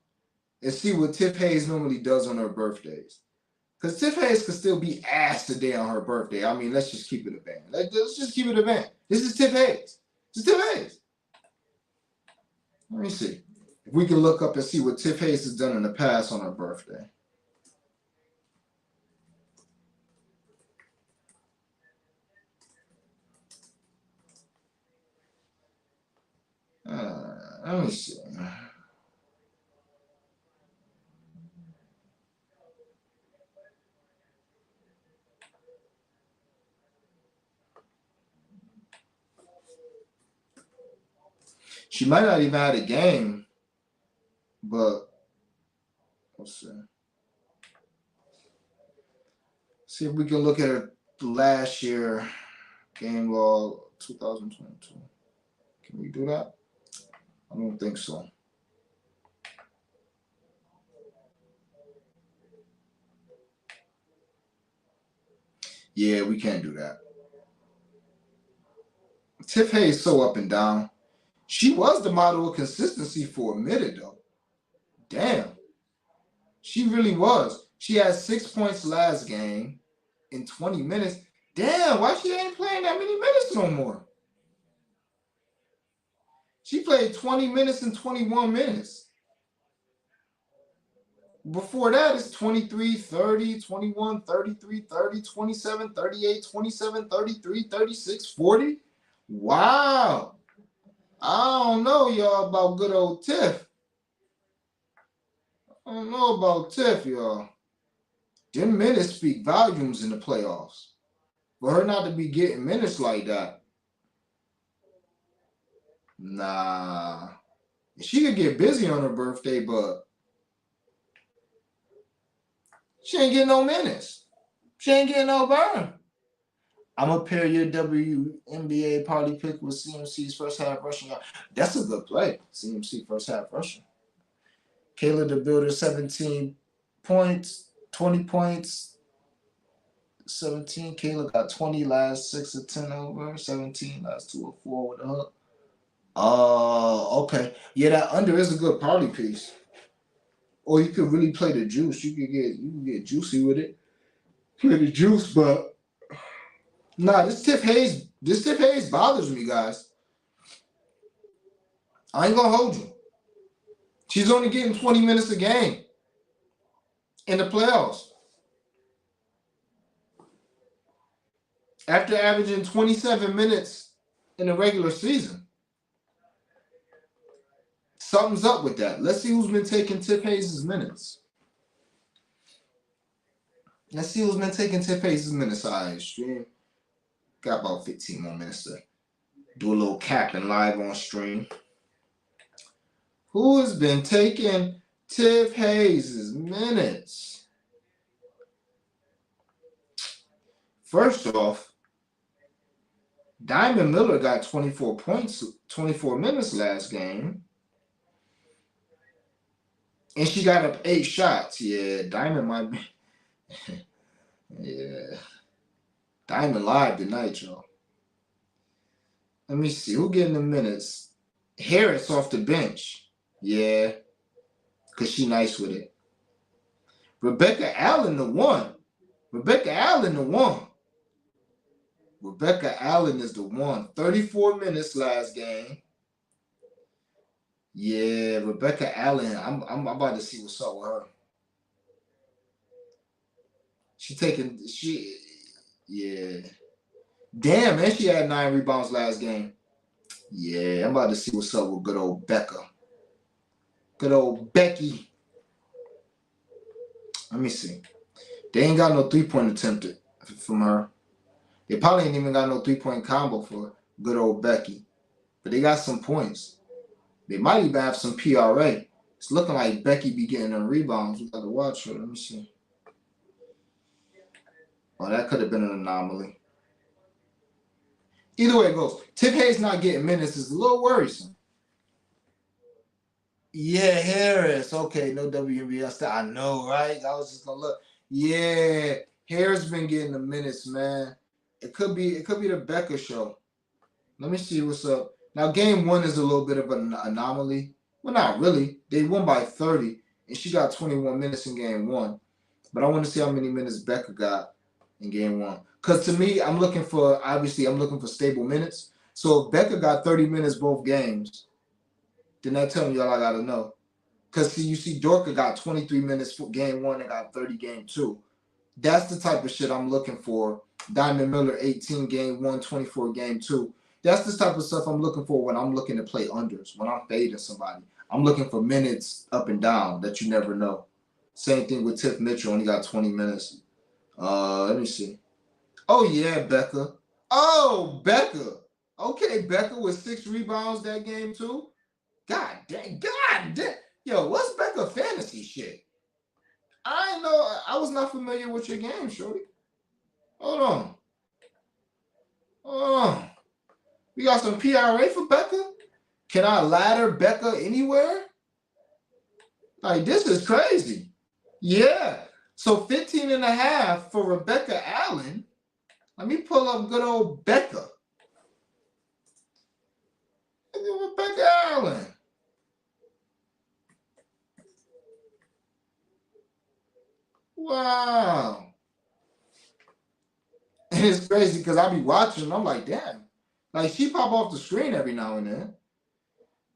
and see what Tiff Hayes normally does on her birthdays. Because Tiff Hayes could still be ass today on her birthday. I mean, let's just keep it a band. Let's just keep it a band. This is Tiff Hayes. This is Tiff Hayes. Let me see. If we can look up and see what Tiff Hayes has done in the past on her birthday. Let me see. She might not even have a game, but let's see. See if we can look at her last year game log 2022. Can we do that? I don't think so. Yeah, we can't do that. Tiff Hayes so up and down. She was the model of consistency for a minute, though. Damn. She really was. She had 6 points last game in 20 minutes. Damn, why she ain't playing that many minutes no more? She played 20 minutes and 21 minutes. Before that, it's 23, 30, 21, 33, 30, 27, 38, 27, 33, 36, 40. Wow. I don't know, y'all, about good old Tiff. I don't know about Tiff, y'all. Them minutes speak volumes in the playoffs. For her not to be getting minutes like that, nah. She could get busy on her birthday, but she ain't getting no minutes. She ain't getting no burn. I'm gonna pair your WNBA party pick with CMC's first half rushing. That's a good play. CMC first half rushing. Kayla the Builder, 17 points, 20 points, 17. Kayla got 20 last 6 of 10 over, 17 last 2 of 4 with a hook. Okay. Yeah, that under is a good party piece. Or you could really play the juice. You can get juicy with it. Play the juice, but nah, this Tiff Hayes bothers me, guys. I ain't gonna hold you. She's only getting 20 minutes a game in the playoffs. After averaging 27 minutes in the regular season. Something's up with that. Let's see who's been taking Tiff Hayes' minutes. Let's see who's been taking Tiff Hayes' minutes. All right, stream. Got about 15 more minutes to do a little capping live on stream. Who has been taking Tiff Hayes' minutes? First off, Diamond Miller got 24 points, 24 minutes last game. And she got up 8 shots. Yeah, Diamond might be. Yeah. Diamond live tonight, y'all. Let me see. Who getting the minutes? Harris off the bench. Yeah. Because she nice with it. Rebecca Allen the one. Rebecca Allen is the one. 34 minutes last game. Yeah, Rebecca Allen. I'm about to see what's up with her. Yeah. Damn, and she had 9 rebounds last game. Yeah, I'm about to see what's up with good old Becca. Good old Becky. Let me see. They ain't got no 3-point attempted from her. They probably ain't even got no 3-point combo for good old Becky. But they got some points. They might even have some PRA. It's looking like Becky be getting them rebounds. We got to watch her. Let me see. Oh, that could have been an anomaly. Either way it goes. Tiff Hayes not getting minutes is a little worrisome. Yeah, Harris. Okay, no WNBA. I know, right? I was just gonna look. Yeah, Harris been getting the minutes, man. It could be the Becca show. Let me see what's up. Now, game 1 is a little bit of an anomaly. Well, not really. They won by 30, and she got 21 minutes in game 1. But I want to see how many minutes Becca got in game 1. Because to me, I'm looking for stable minutes. So if Becca got 30 minutes both games, then that tells me all I got to know. Because you see Dorka got 23 minutes for game 1 and got 30 game 2. That's the type of shit I'm looking for. Diamond Miller, 18 game 1, 24 game 2. That's the type of stuff I'm looking for when I'm looking to play unders, when I'm fading somebody. I'm looking for minutes up and down that you never know. Same thing with Tiff Mitchell, only got 20 minutes. Let me see. Oh, yeah, Becca. Oh, Becca. Okay, Becca with 6 rebounds that game, too. God dang. Yo, what's Becca fantasy shit? I know. I was not familiar with your game, shorty. Hold on. We got some PRA for Becca? Can I ladder Becca anywhere? Like, this is crazy. Yeah. So 15 and a half for Rebecca Allen. Let me pull up good old Becca. Rebecca Allen. Wow. And it's crazy because I be watching and I'm like, damn. Like, she pop off the screen every now and then.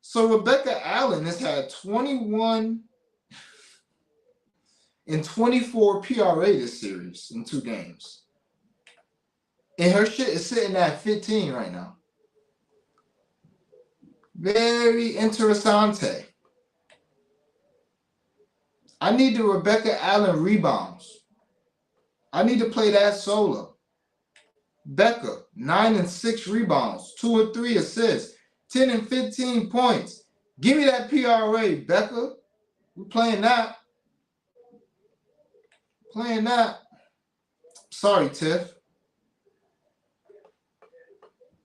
So Rebecca Allen has had 21 and 24 PRA this series in 2 games. And her shit is sitting at 15 right now. Very interessante. I need the Rebecca Allen rebounds. I need to play that solo. Becca, 9 and 6 rebounds, 2 and 3 assists, 10 and 15 points. Give me that PRA, Becca. We're playing that. Playing that. Sorry, Tiff.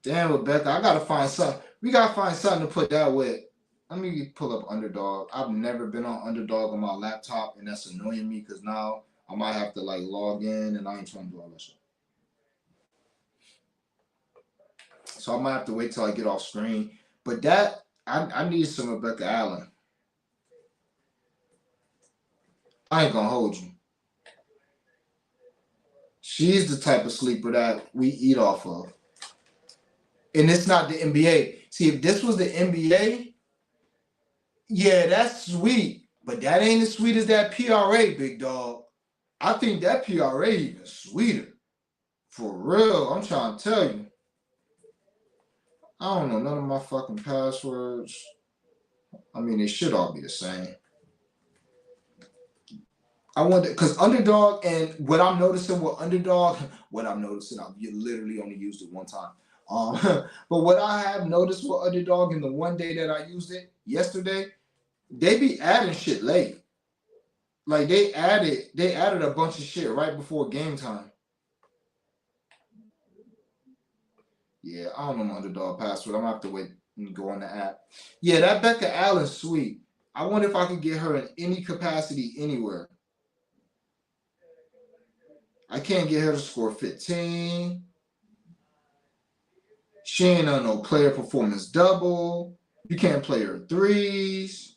Damn, Rebecca, I gotta find something. We gotta find something to put that with. Let me pull up Underdog. I've never been on Underdog on my laptop, and that's annoying me because now I might have to like log in, and I ain't trying to do all that shit. So I might have to wait till I get off screen. But that I need some Rebecca Allen. I ain't gonna hold you. She's the type of sleeper that we eat off of. And it's not the NBA. See, if this was the NBA, yeah, that's sweet. But that ain't as sweet as that PRA, big dog. I think that PRA even sweeter. For real, I'm trying to tell you. I don't know none of my fucking passwords. I mean, they should all be the same. I wonder, because Underdog and what I'm noticing with Underdog, I've literally only used it one time. But what I have noticed with Underdog in the one day that I used it, yesterday, they be adding shit late. Like they added a bunch of shit right before game time. Yeah, I don't know my Underdog password. I'm gonna have to wait and go on the app. Yeah, that Becca Allen's sweet. I wonder if I could get her in any capacity anywhere. I can't get her to score 15. She ain't on no player performance double. You can't play her threes.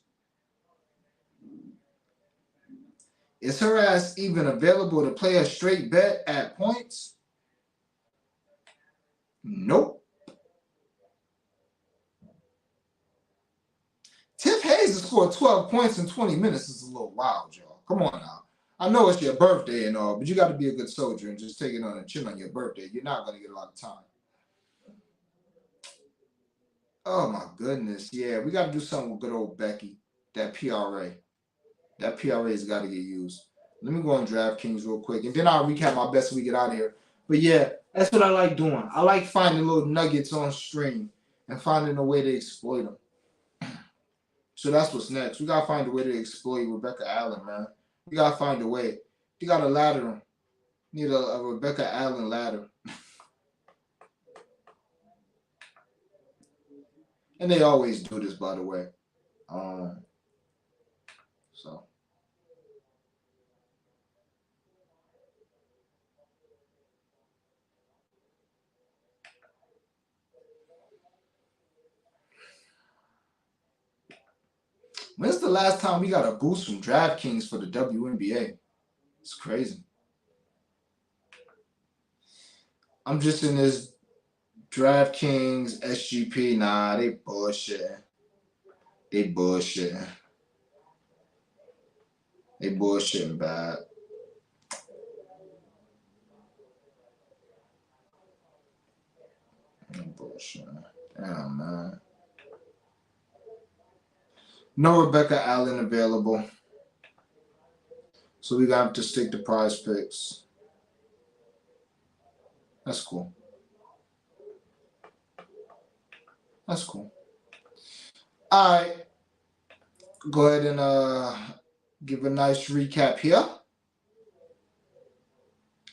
Is her ass even available to play a straight bet at points? Nope. Tiff Hayes has scored 12 points in 20 minutes. Is a little wild, y'all. Come on now. I know it's your birthday and all, but you got to be a good soldier and just take it on a chin on your birthday. You're not going to get a lot of time. Oh, my goodness. Yeah, we got to do something with good old Becky. That PRA. That PRA has got to get used. Let me go on DraftKings real quick, and then I'll recap my best so we get out of here. But yeah, that's what I like doing. I like finding little nuggets on stream and finding a way to exploit them. So that's what's next. We got to find a way to exploit Rebecca Allen, man. We got to find a way. You got to ladder them. Need a Rebecca Allen ladder. And they always do this, by the way. So. When's the last time we got a boost from DraftKings for the WNBA? It's crazy. I'm just in this DraftKings SGP. Nah, they bullshitting. They bullshitting. They bullshitting bad. They bullshitting. Damn, man. No Rebecca Allen available. So we got to stick to Prize Picks. That's cool. That's cool. All right. Go ahead and give a nice recap here.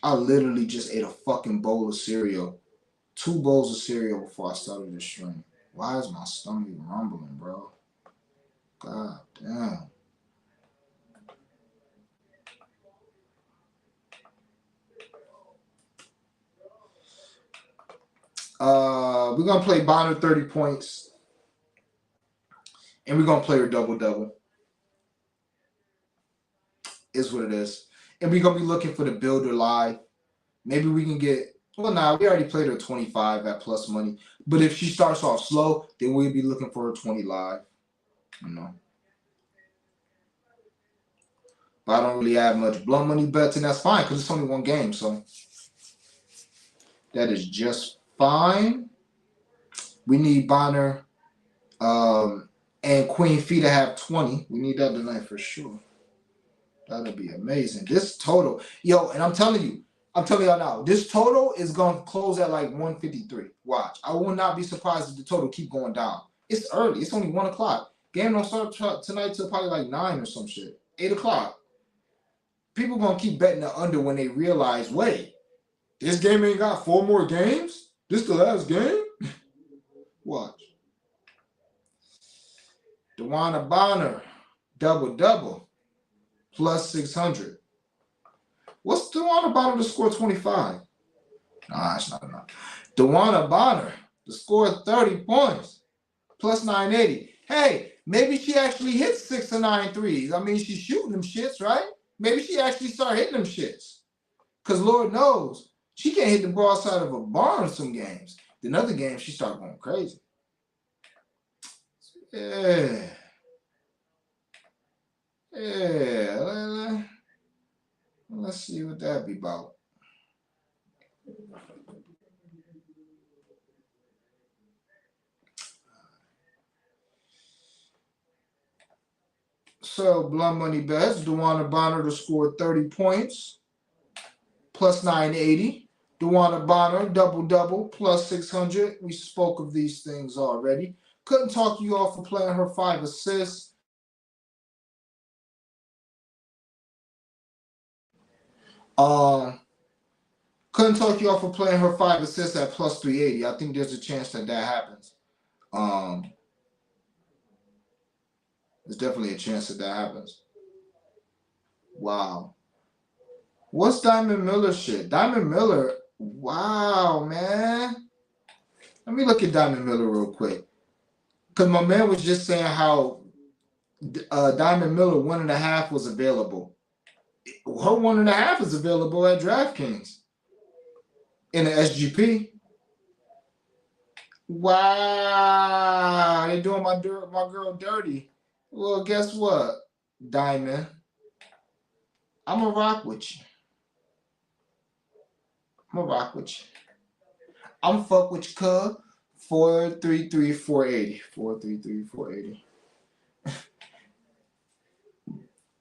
I literally just ate a fucking bowl of cereal. 2 bowls of cereal before I started this stream. Why is my stomach rumbling, bro? God damn. We're going to play Bonner 30 points. And we're going to play her double-double. Is what it is. And we're going to be looking for the builder live. Maybe we can get, well, nah, we already played her 25 at plus money. But if she starts off slow, then we'll be looking for her 20 live. You know. But I don't really have much blood money bets, and that's fine because it's only one game, so that is just fine. We need Bonner and Queen Fee to have 20. We need that tonight for sure. That'll be amazing. This total, yo, and I'm telling y'all now, this total is gonna close at like 153. Watch. I will not be surprised if the total keep going down. It's early. It's only 1 o'clock. Game don't start tonight till probably like 9 or some shit. 8 o'clock. People gonna keep betting the under when they realize, wait, this game ain't got 4 more games? This the last game? Watch. DeWanna Bonner, double, plus 600. What's DeWanna Bonner to score 25? Nah, it's not enough. DeWanna Bonner to score 30 points, plus 980. Hey, maybe she actually hits 6 or 9 threes. I mean, she's shooting them shits, right? Maybe she actually start hitting them shits. Because Lord knows, she can't hit the ball outside of a barn some games. Then other games, she start going crazy. Yeah. Let's see what that be about. So, Blunt Money Bets, DeWanna Bonner to score 30 points, plus 980. DeWanna Bonner, double, plus 600. We spoke of these things already. Couldn't talk you off for playing her 5 assists. Couldn't talk you off for playing her 5 assists at plus 380. I think there's a chance that happens. There's definitely a chance that happens. Wow. What's Diamond Miller shit? Diamond Miller, wow, man. Let me look at Diamond Miller real quick. Because my man was just saying how Diamond Miller 1.5 was available. Her 1.5 is available at DraftKings in the SGP. Wow, they doing my girl dirty. Well, guess what, Diamond? I'm gonna rock with you. I'm fuck with you, cuz. 433-480. 433-480.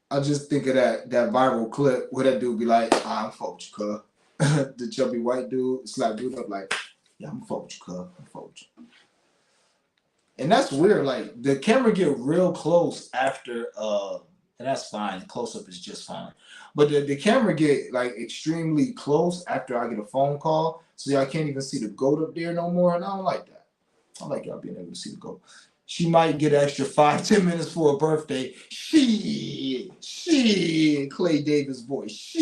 I just think of that viral clip where that dude be like, I'm fuck with you, cuz. The chubby white dude slap dude up like, yeah, I'm fuck with you, cuz. I'm fuck with you. And that's weird. Like the camera get real close after, and that's fine. Close up is just fine. But the camera get like extremely close after I get a phone call, so y'all can't even see the goat up there no more. And I don't like that. I like y'all being able to see the goat. She might get an extra 5-10 minutes for her birthday. She, Clay Davis voice.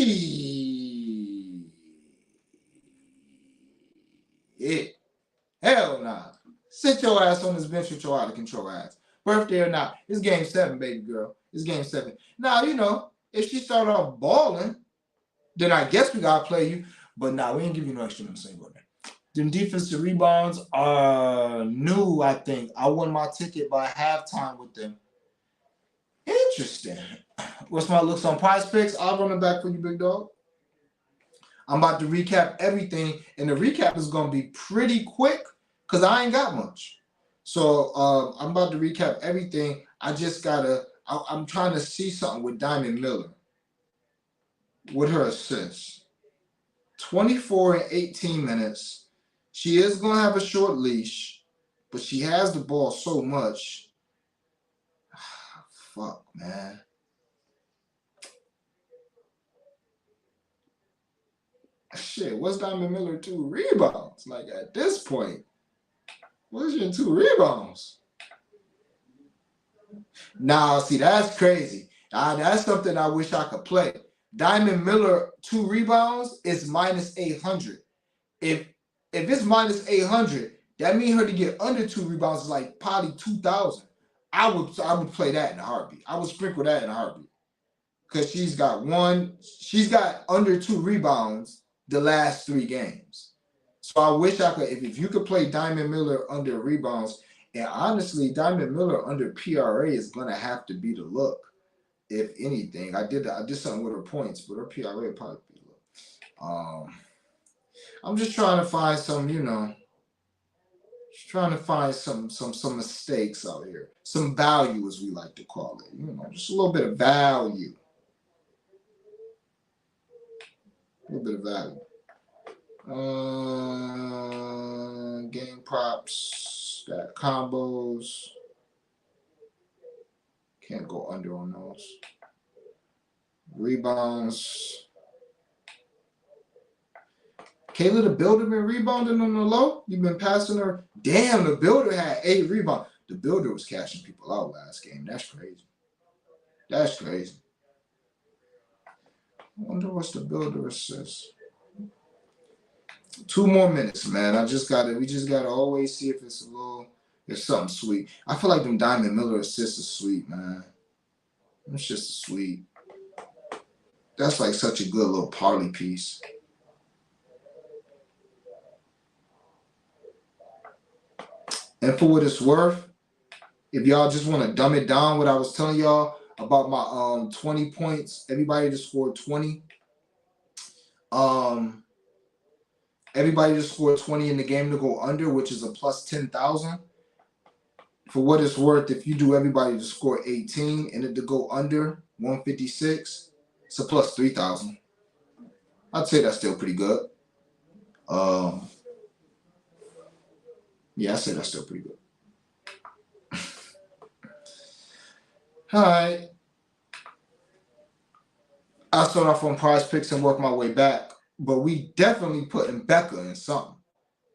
Hell nah. Sit your ass on this bench with your out of control ass. Birthday or not, it's game 7, baby girl. It's game 7. Now, you know, if she start off balling, then I guess we gotta play you. But nah, we ain't give you no extra minutes anymore. Them defensive rebounds are new, I think. I won my ticket by halftime with them. Interesting. What's my looks on Prize Picks? I'll run it back for you, big dog. I'm about to recap everything, and the recap is going to be pretty quick because I ain't got much. So I'm about to recap everything. I'm trying to see something with Diamond Miller with her assists. 24 and 18 minutes. She is going to have a short leash, but she has the ball so much. Fuck, man. Shit, what's Diamond Miller 2 rebounds? Like at this point, what's your 2 rebounds? Now, see, that's crazy. That's something I wish I could play. Diamond Miller 2 rebounds is minus 800. If it's minus 800, that means her to get under 2 rebounds is like probably 2,000. I would play that in a heartbeat. I would sprinkle that in a heartbeat. Because she's got under 2 rebounds the last 3 games. So I wish I could, if you could play Diamond Miller under rebounds, and honestly, Diamond Miller under PRA is going to have to be the look. if anything. I did something with her points, but her PRA would probably be low. I'm just trying to find some, just trying to find some mistakes out here. Some value, as we like to call it. Just a little bit of value. A little bit of value. Game props, got combos. Can't go under on those. Rebounds. Kayla the Builder been rebounding on the low. You've been passing her. Damn, the Builder had 8 rebounds. The Builder was cashing people out last game. That's crazy. That's crazy. I wonder what's the Builder assist. 2 more minutes, man. We just gotta always see if it's there's something sweet. I feel like them Diamond Miller assists are sweet, man. It's just sweet. That's like such a good little parlay piece. And for what it's worth, if y'all just want to dumb it down, what I was telling y'all about my 20 points, everybody just scored 20. Everybody just scored 20 in the game to go under, which is a plus 10,000. For what it's worth, if you do everybody to score 18 and it to go under 156, it's a plus 3,000. I'd say that's still pretty good. Yeah, I'd say that's still pretty good. All right. I start off on Prize Picks and work my way back, but we definitely putting Becca in something.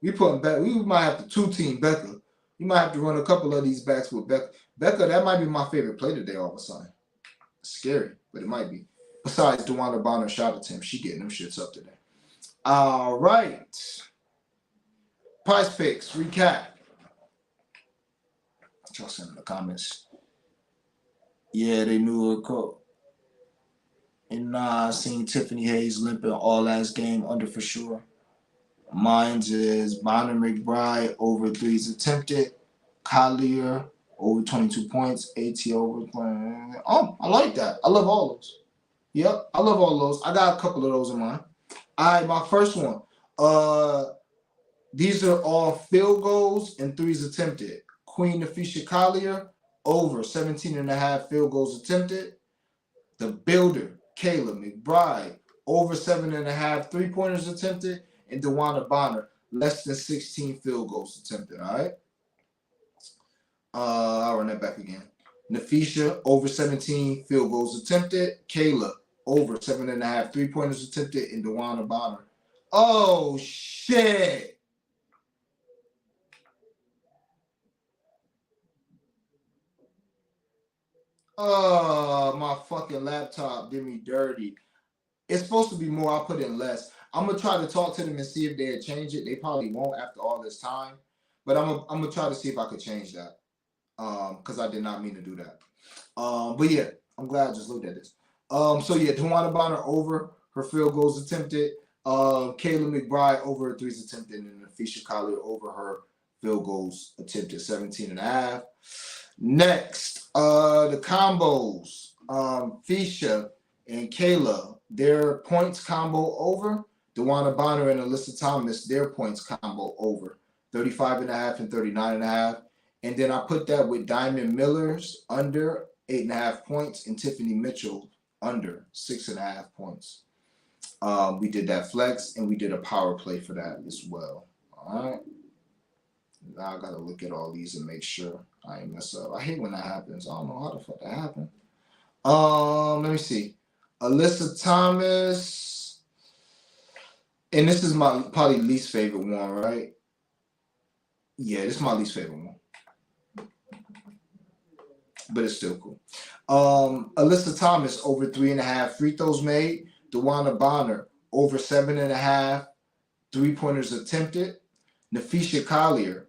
We might have to 2-team Becca. You might have to run a couple of these backs with Becca. Becca, that might be my favorite play today all of a sudden. It's scary, but it might be. Besides DeWanda Bonner shot attempt, she getting them shits up today. All right. Prize Picks, recap. Y'all send in the comments. Yeah, they knew her quote. And I seen Tiffany Hayes limping all last game under for sure. Mine's is Bonner McBride over 3s attempted. Collier over 22 points. AT over. Oh, I like that. I love all those. Yep, I love all those. I got a couple of those in mind. All right, my first one. These are all field goals and 3s attempted. Queen Nafisha Collier over 17.5 field goals attempted. The Builder, Kayla McBride, over 7.5 3-pointers attempted. And DeWanda Bonner, less than 16 field goals attempted, all right? I'll run that back again. Nafisha, over 17 field goals attempted. Kayla, over 7.5 3-pointers attempted. And DeWanda Bonner. Oh, shit. Oh, my fucking laptop did me dirty. It's supposed to be more. I'll put in less. I'm going to try to talk to them and see if they'll change it. They probably won't after all this time. But I'm going to try to see if I could change that. Because I did not mean to do that. But yeah, I'm glad I just looked at this. So yeah, DeWanda Bonner over her field goals attempted. Kayla McBride over her 3s attempted. And Nafisha Collier over her field goals attempted, 17.5. Next, the combos. Fisha and Kayla, their points combo over. DeWanda Bonner and Alyssa Thomas, their points combo over. 35.5 and 39.5. And then I put that with Diamond Miller's under 8.5 points and Tiffany Mitchell under 6.5 points. We did that flex and we did a power play for that as well. All right. Now I gotta look at all these and make sure I ain't mess up. I hate when that happens. I don't know how the fuck that happened. Let me see. Alyssa Thomas, and this is my probably least favorite one, right? Yeah, this is my least favorite one, but it's still cool. Alyssa Thomas over 3.5 free throws made. DeWanda Bonner over 7.5 3-pointers attempted. Nafisha Collier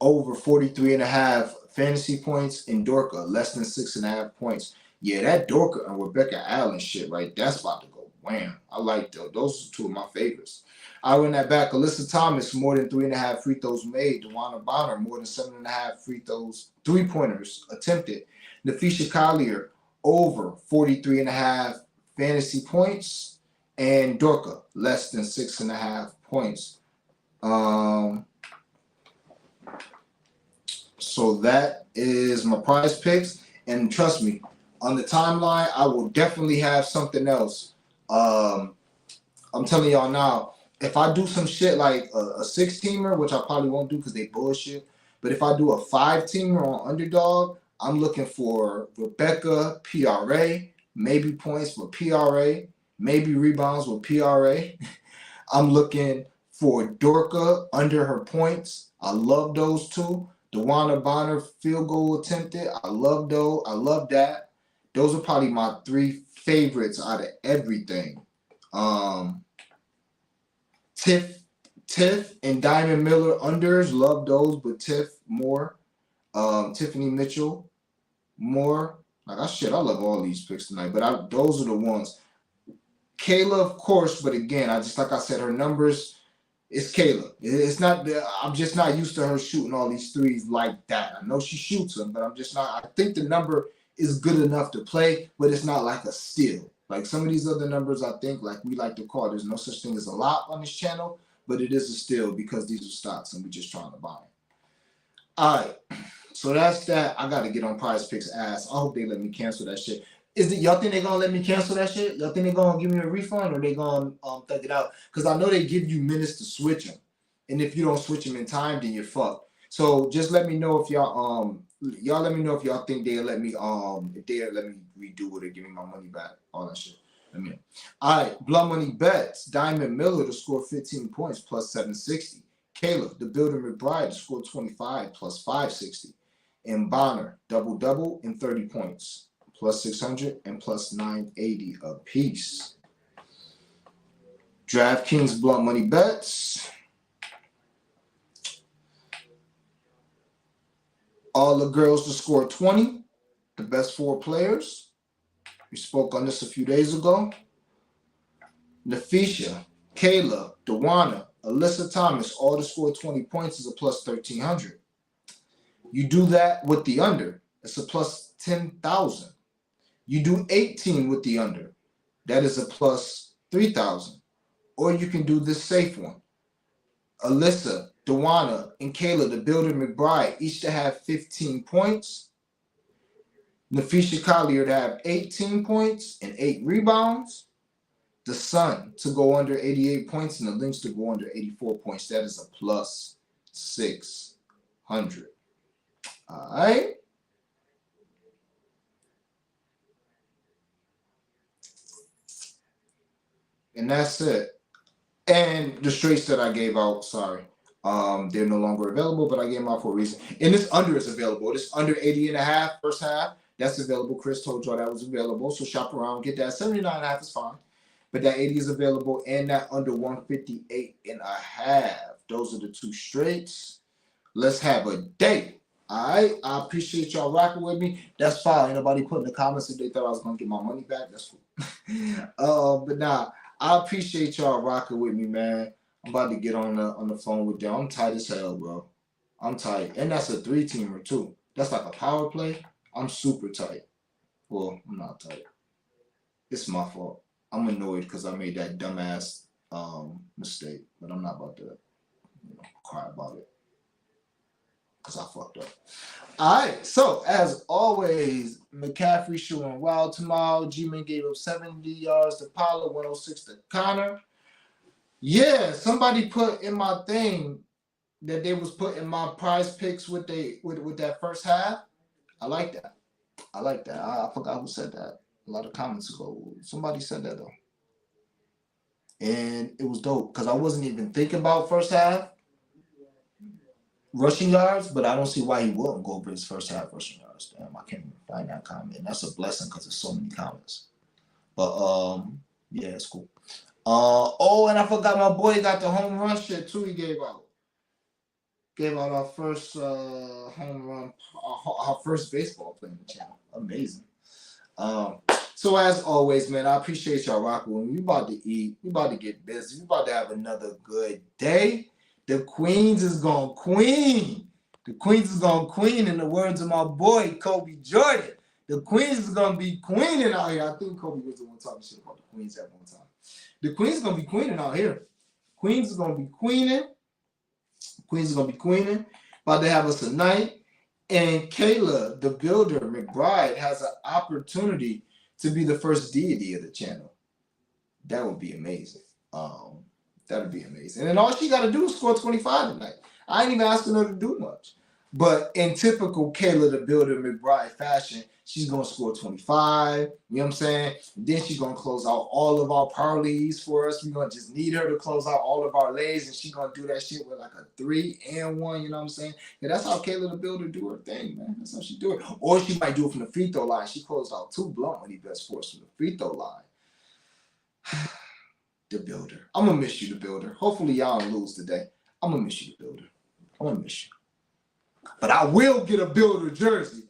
over 43.5 fantasy points, and Dorka less than 6.5 points. Yeah, that Dorka and Rebecca Allen shit, right? That's about to go wham. I like those. Those are 2 of my favorites. I run that back. Alyssa Thomas more than 3.5 free throws made. DeWanda Bonner more than 7.5 free throws, 3-pointers attempted. Nafisha Collier over 43.5 fantasy points, and Dorka less than 6.5 points. So that is my prize picks, and trust me, on the timeline, I will definitely have something else. I'm telling y'all now, if I do some shit like a 6-teamer, which I probably won't do because they bullshit, but if I do a 5-teamer on Underdog, I'm looking for Rebecca PRA, maybe points for PRA, maybe rebounds with PRA. I'm looking for Dorka under her points. I love those two. DeWanna Bonner field goal attempted. I love those. I love that. Those are probably my 3 favorites out of everything. Tiff and Diamond Miller unders, love those, but Tiff more. Tiffany Mitchell more. Like I love all these picks tonight, but those are the ones. Kayla, of course, but again, I said, her numbers. It's Kayla. It's not. I'm just not used to her shooting all these threes like that. I know she shoots them, but I'm just not. I think the number is good enough to play, but it's not like a steal. Like some of these other numbers, I think, like we like to call, there's no such thing as a lot on this channel, but it is a steal because these are stocks and we're just trying to buy them. All right, so that's that. I got to get on Prize Picks ass. I hope they let me cancel that shit. Y'all think they're going to let me cancel that shit? Y'all think they're going to give me a refund or they going to thug it out? Because I know they give you minutes to switch them. And if you don't switch them in time, then you're fucked. So just let me know if y'all let me know if y'all think they'll let me if they'll let me redo it or give me my money back. All that shit. Let me know. All right, Blood Money Bets. Diamond Miller to score 15 points plus 760. Caleb, the Builder McBride to score 25 plus 560. And Bonner, double and 30 points. Plus 600 and plus 980 a piece. DraftKings Blunt Money Bets. All the girls to score 20. The best 4 players. We spoke on this a few days ago. Nafisha, Kayla, DeWanna, Alyssa Thomas, all to score 20 points is a plus 1,300. You do that with the under, it's a plus 10,000. You do 18 with the under, that is a plus 3,000. Or you can do this safe one. Alyssa, DeWanna, and Kayla, the Builder McBride, each to have 15 points. Nafisha Collier to have 18 points and 8 rebounds. The Sun to go under 88 points and the Lynx to go under 84 points. That is a plus 600. All right. And that's it. And the straights that I gave out, sorry, they're no longer available, but I gave them out for a reason. And this under is available. This under 80.5 first half, that's available. Chris told y'all that was available. So shop around, get that. 79.5 is fine. But that 80 is available, and that under 158.5. Those are the 2 straights. Let's have a day. All right. I appreciate y'all rocking with me. That's fine. Ain't nobody put in the comments if they thought I was gonna get my money back. That's cool. But nah, I appreciate y'all rocking with me, man. I'm about to get on the phone with y'all. I'm tight as hell, bro. I'm tight. And that's a 3-teamer too. That's like a power play. I'm super tight. Well, I'm not tight. It's my fault. I'm annoyed because I made that dumbass mistake, but I'm not about to cry about it because I fucked up. All right, so as always, McCaffrey shooting wild tomorrow. G-Man gave up 70 yards to Pollard, 106 to Connor. Yeah, somebody put in my thing that they was putting my prize picks with that first half. I like that. I forgot who said that. A lot of comments ago. Somebody said that though. And it was dope because I wasn't even thinking about first half rushing yards, but I don't see why he wouldn't go over his first half rushing yards. Damn, I can't even find that comment. And that's a blessing because there's so many comments. But yeah, it's cool. And I forgot my boy got the home run shit too. He gave out. Gave out our first home run, our first baseball playing the channel. Amazing. So as always, man, I appreciate y'all rocking with me. We about to eat. We about to get busy. We about to have another good day. The Queens is gonna queen. The Queens is gonna queen in the words of my boy, Kobe Jordan. The Queens is gonna be queening out here. I think Kobe was the one talking shit about the Queens at one time. The Queens is gonna be queening out here. Queens is gonna be queening. Queens is gonna be queening. About to have us a night. And Kayla, the builder, McBride, has an opportunity to be the first deity of the channel. That would be amazing. That would be amazing. And then all she got to do is score 25 tonight. I ain't even asking her to do much. But in typical Kayla, the builder, McBride fashion, she's going to score 25. You know what I'm saying? Then she's going to close out all of our parlays for us. We're going to just need her to close out all of our lays, and she's going to do that shit with like a 3 and 1. You know what I'm saying? Yeah, that's how Kayla, the builder, do her thing, man. That's how she do it. Or she might do it from the free throw line. She closed out 2 blunt when he best force from the free throw line. The builder. I'm going to miss you, the builder. Hopefully y'all don't lose today. I'm going to miss you, the builder. I'm going to miss you. But I will get a builder jersey.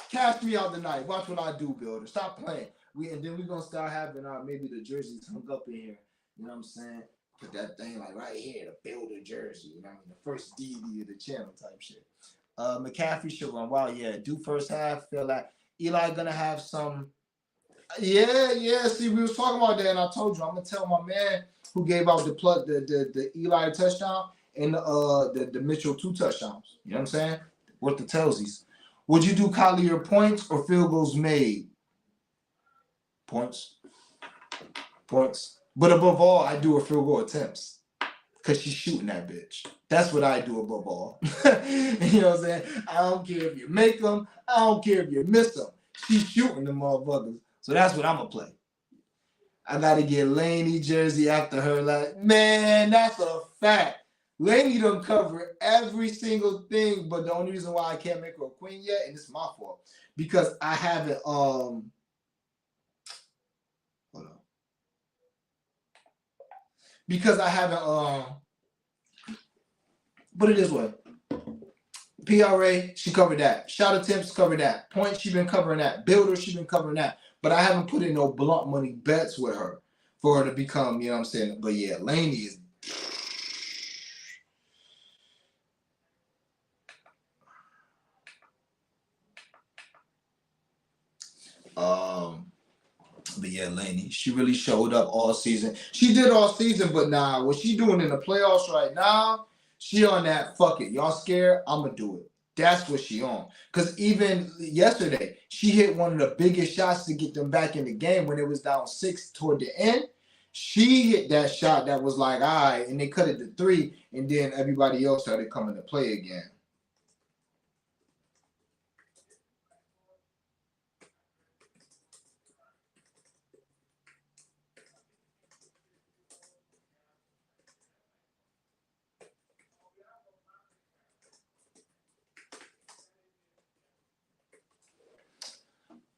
Cash me out tonight. Watch what I do, builder. Stop playing. And then we're going to start having maybe the jerseys hung up in here. You know what I'm saying? Put that thing like right here, the builder jersey. You know what I mean? The first deity of the channel type shit. McCaffrey should run wild. Yeah, do first half. Feel like Eli going to have some. Yeah. See, we was talking about that, and I told you I'm gonna tell my man who gave out the Eli touchdown and the Mitchell 2 touchdowns. You know what I'm saying? What the tellsies. Would you do Collier points or field goals made? Points. But above all, I do a field goal attempts because she's shooting that bitch. That's what I do above all. You know what I'm saying? I don't care if you make them. I don't care if you miss them. She's shooting them motherfuckers. So that's what I'm going to play. I got to get Lainey jersey after her. Like, man, that's a fact. Lainey done cover every single thing, but the only reason why I can't make her a queen yet, and it's my fault, because I haven't, hold on. Because I haven't, put it this way. PRA, she covered that. Shot attempts, covered that. Points, she been covering that. Builder, she been covering that. But I haven't put in no blunt money bets with her for her to become, you know what I'm saying? But yeah, Lainey is. But yeah, Lainey, she really showed up all season. She did all season, but nah, what she doing in the playoffs right now, she on that, fuck it. Y'all scared? I'm going to do it. That's what she on. Because even yesterday, she hit one of the biggest shots to get them back in the game when it was down 6 toward the end. She hit that shot that was like, all right, and they cut it to 3, and then everybody else started coming to play again.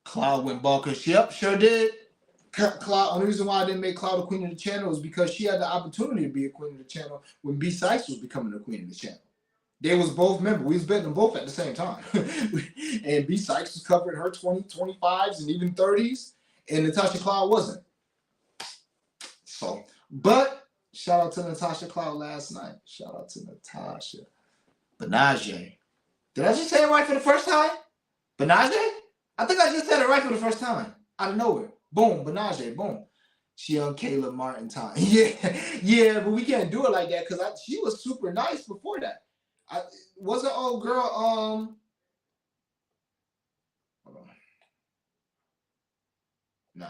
Cloud went bonkers. Yep, sure did. Cloud. Only reason why I didn't make Cloud a queen of the channel is because she had the opportunity to be a queen of the channel when B Sykes was becoming a queen of the channel. They was both members. We was betting them both at the same time. And B Sykes was covering her 20, 25s, and even 30s, and Natasha Cloud wasn't. So, but shout out to Natasha Cloud last night. Shout out to Natasha. Benaje. Did I just say it right for the first time? Benaje? I think I just said it right for the first time. Out of nowhere. Boom. Benaje. Boom. She on Kayla Martin time. Yeah, but we can't do it like that because she was super nice before that. Wasn't old girl, hold on. Nah.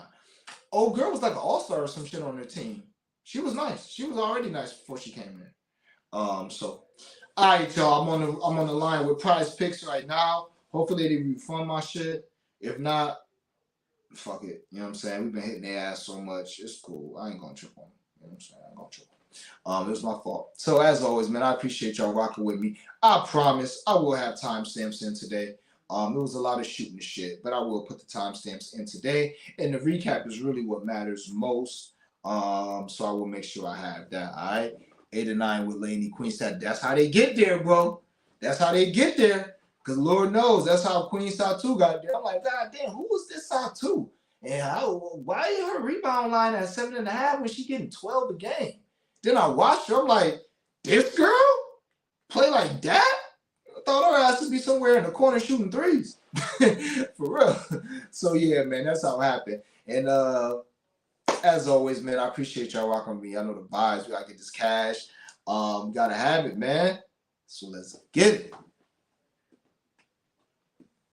Old girl was like an all-star or some shit on her team. She was nice. She was already nice before she came in. So, all right, y'all. I'm on the line with Prize Picks right now. Hopefully they refund my shit. If not, fuck it. You know what I'm saying? We've been hitting their ass so much. It's cool. I ain't gonna trip on them. You know what I'm saying? I ain't gonna trip on them. It was my fault. So as always, man, I appreciate y'all rocking with me. I promise I will have timestamps in today. It was a lot of shooting the shit, but I will put the timestamps in today. And the recap is really what matters most. So I will make sure I have that. All right. 8 and 9 with Lainey Queenstown. That's how they get there, bro. That's how they get there. Because Lord knows that's how Queenstown 2 got there. I'm like, God damn, who was this side 2? And why is her rebound line at 7.5 when she getting 12 a game? Then I watched her. I'm like, this girl play like that? I thought her ass would be somewhere in the corner shooting threes. For real. So yeah, man, that's how it happened. And as always, man, I appreciate y'all rocking with me. I know the vibes. We gotta get this cash. Gotta have it, man. So let's get it.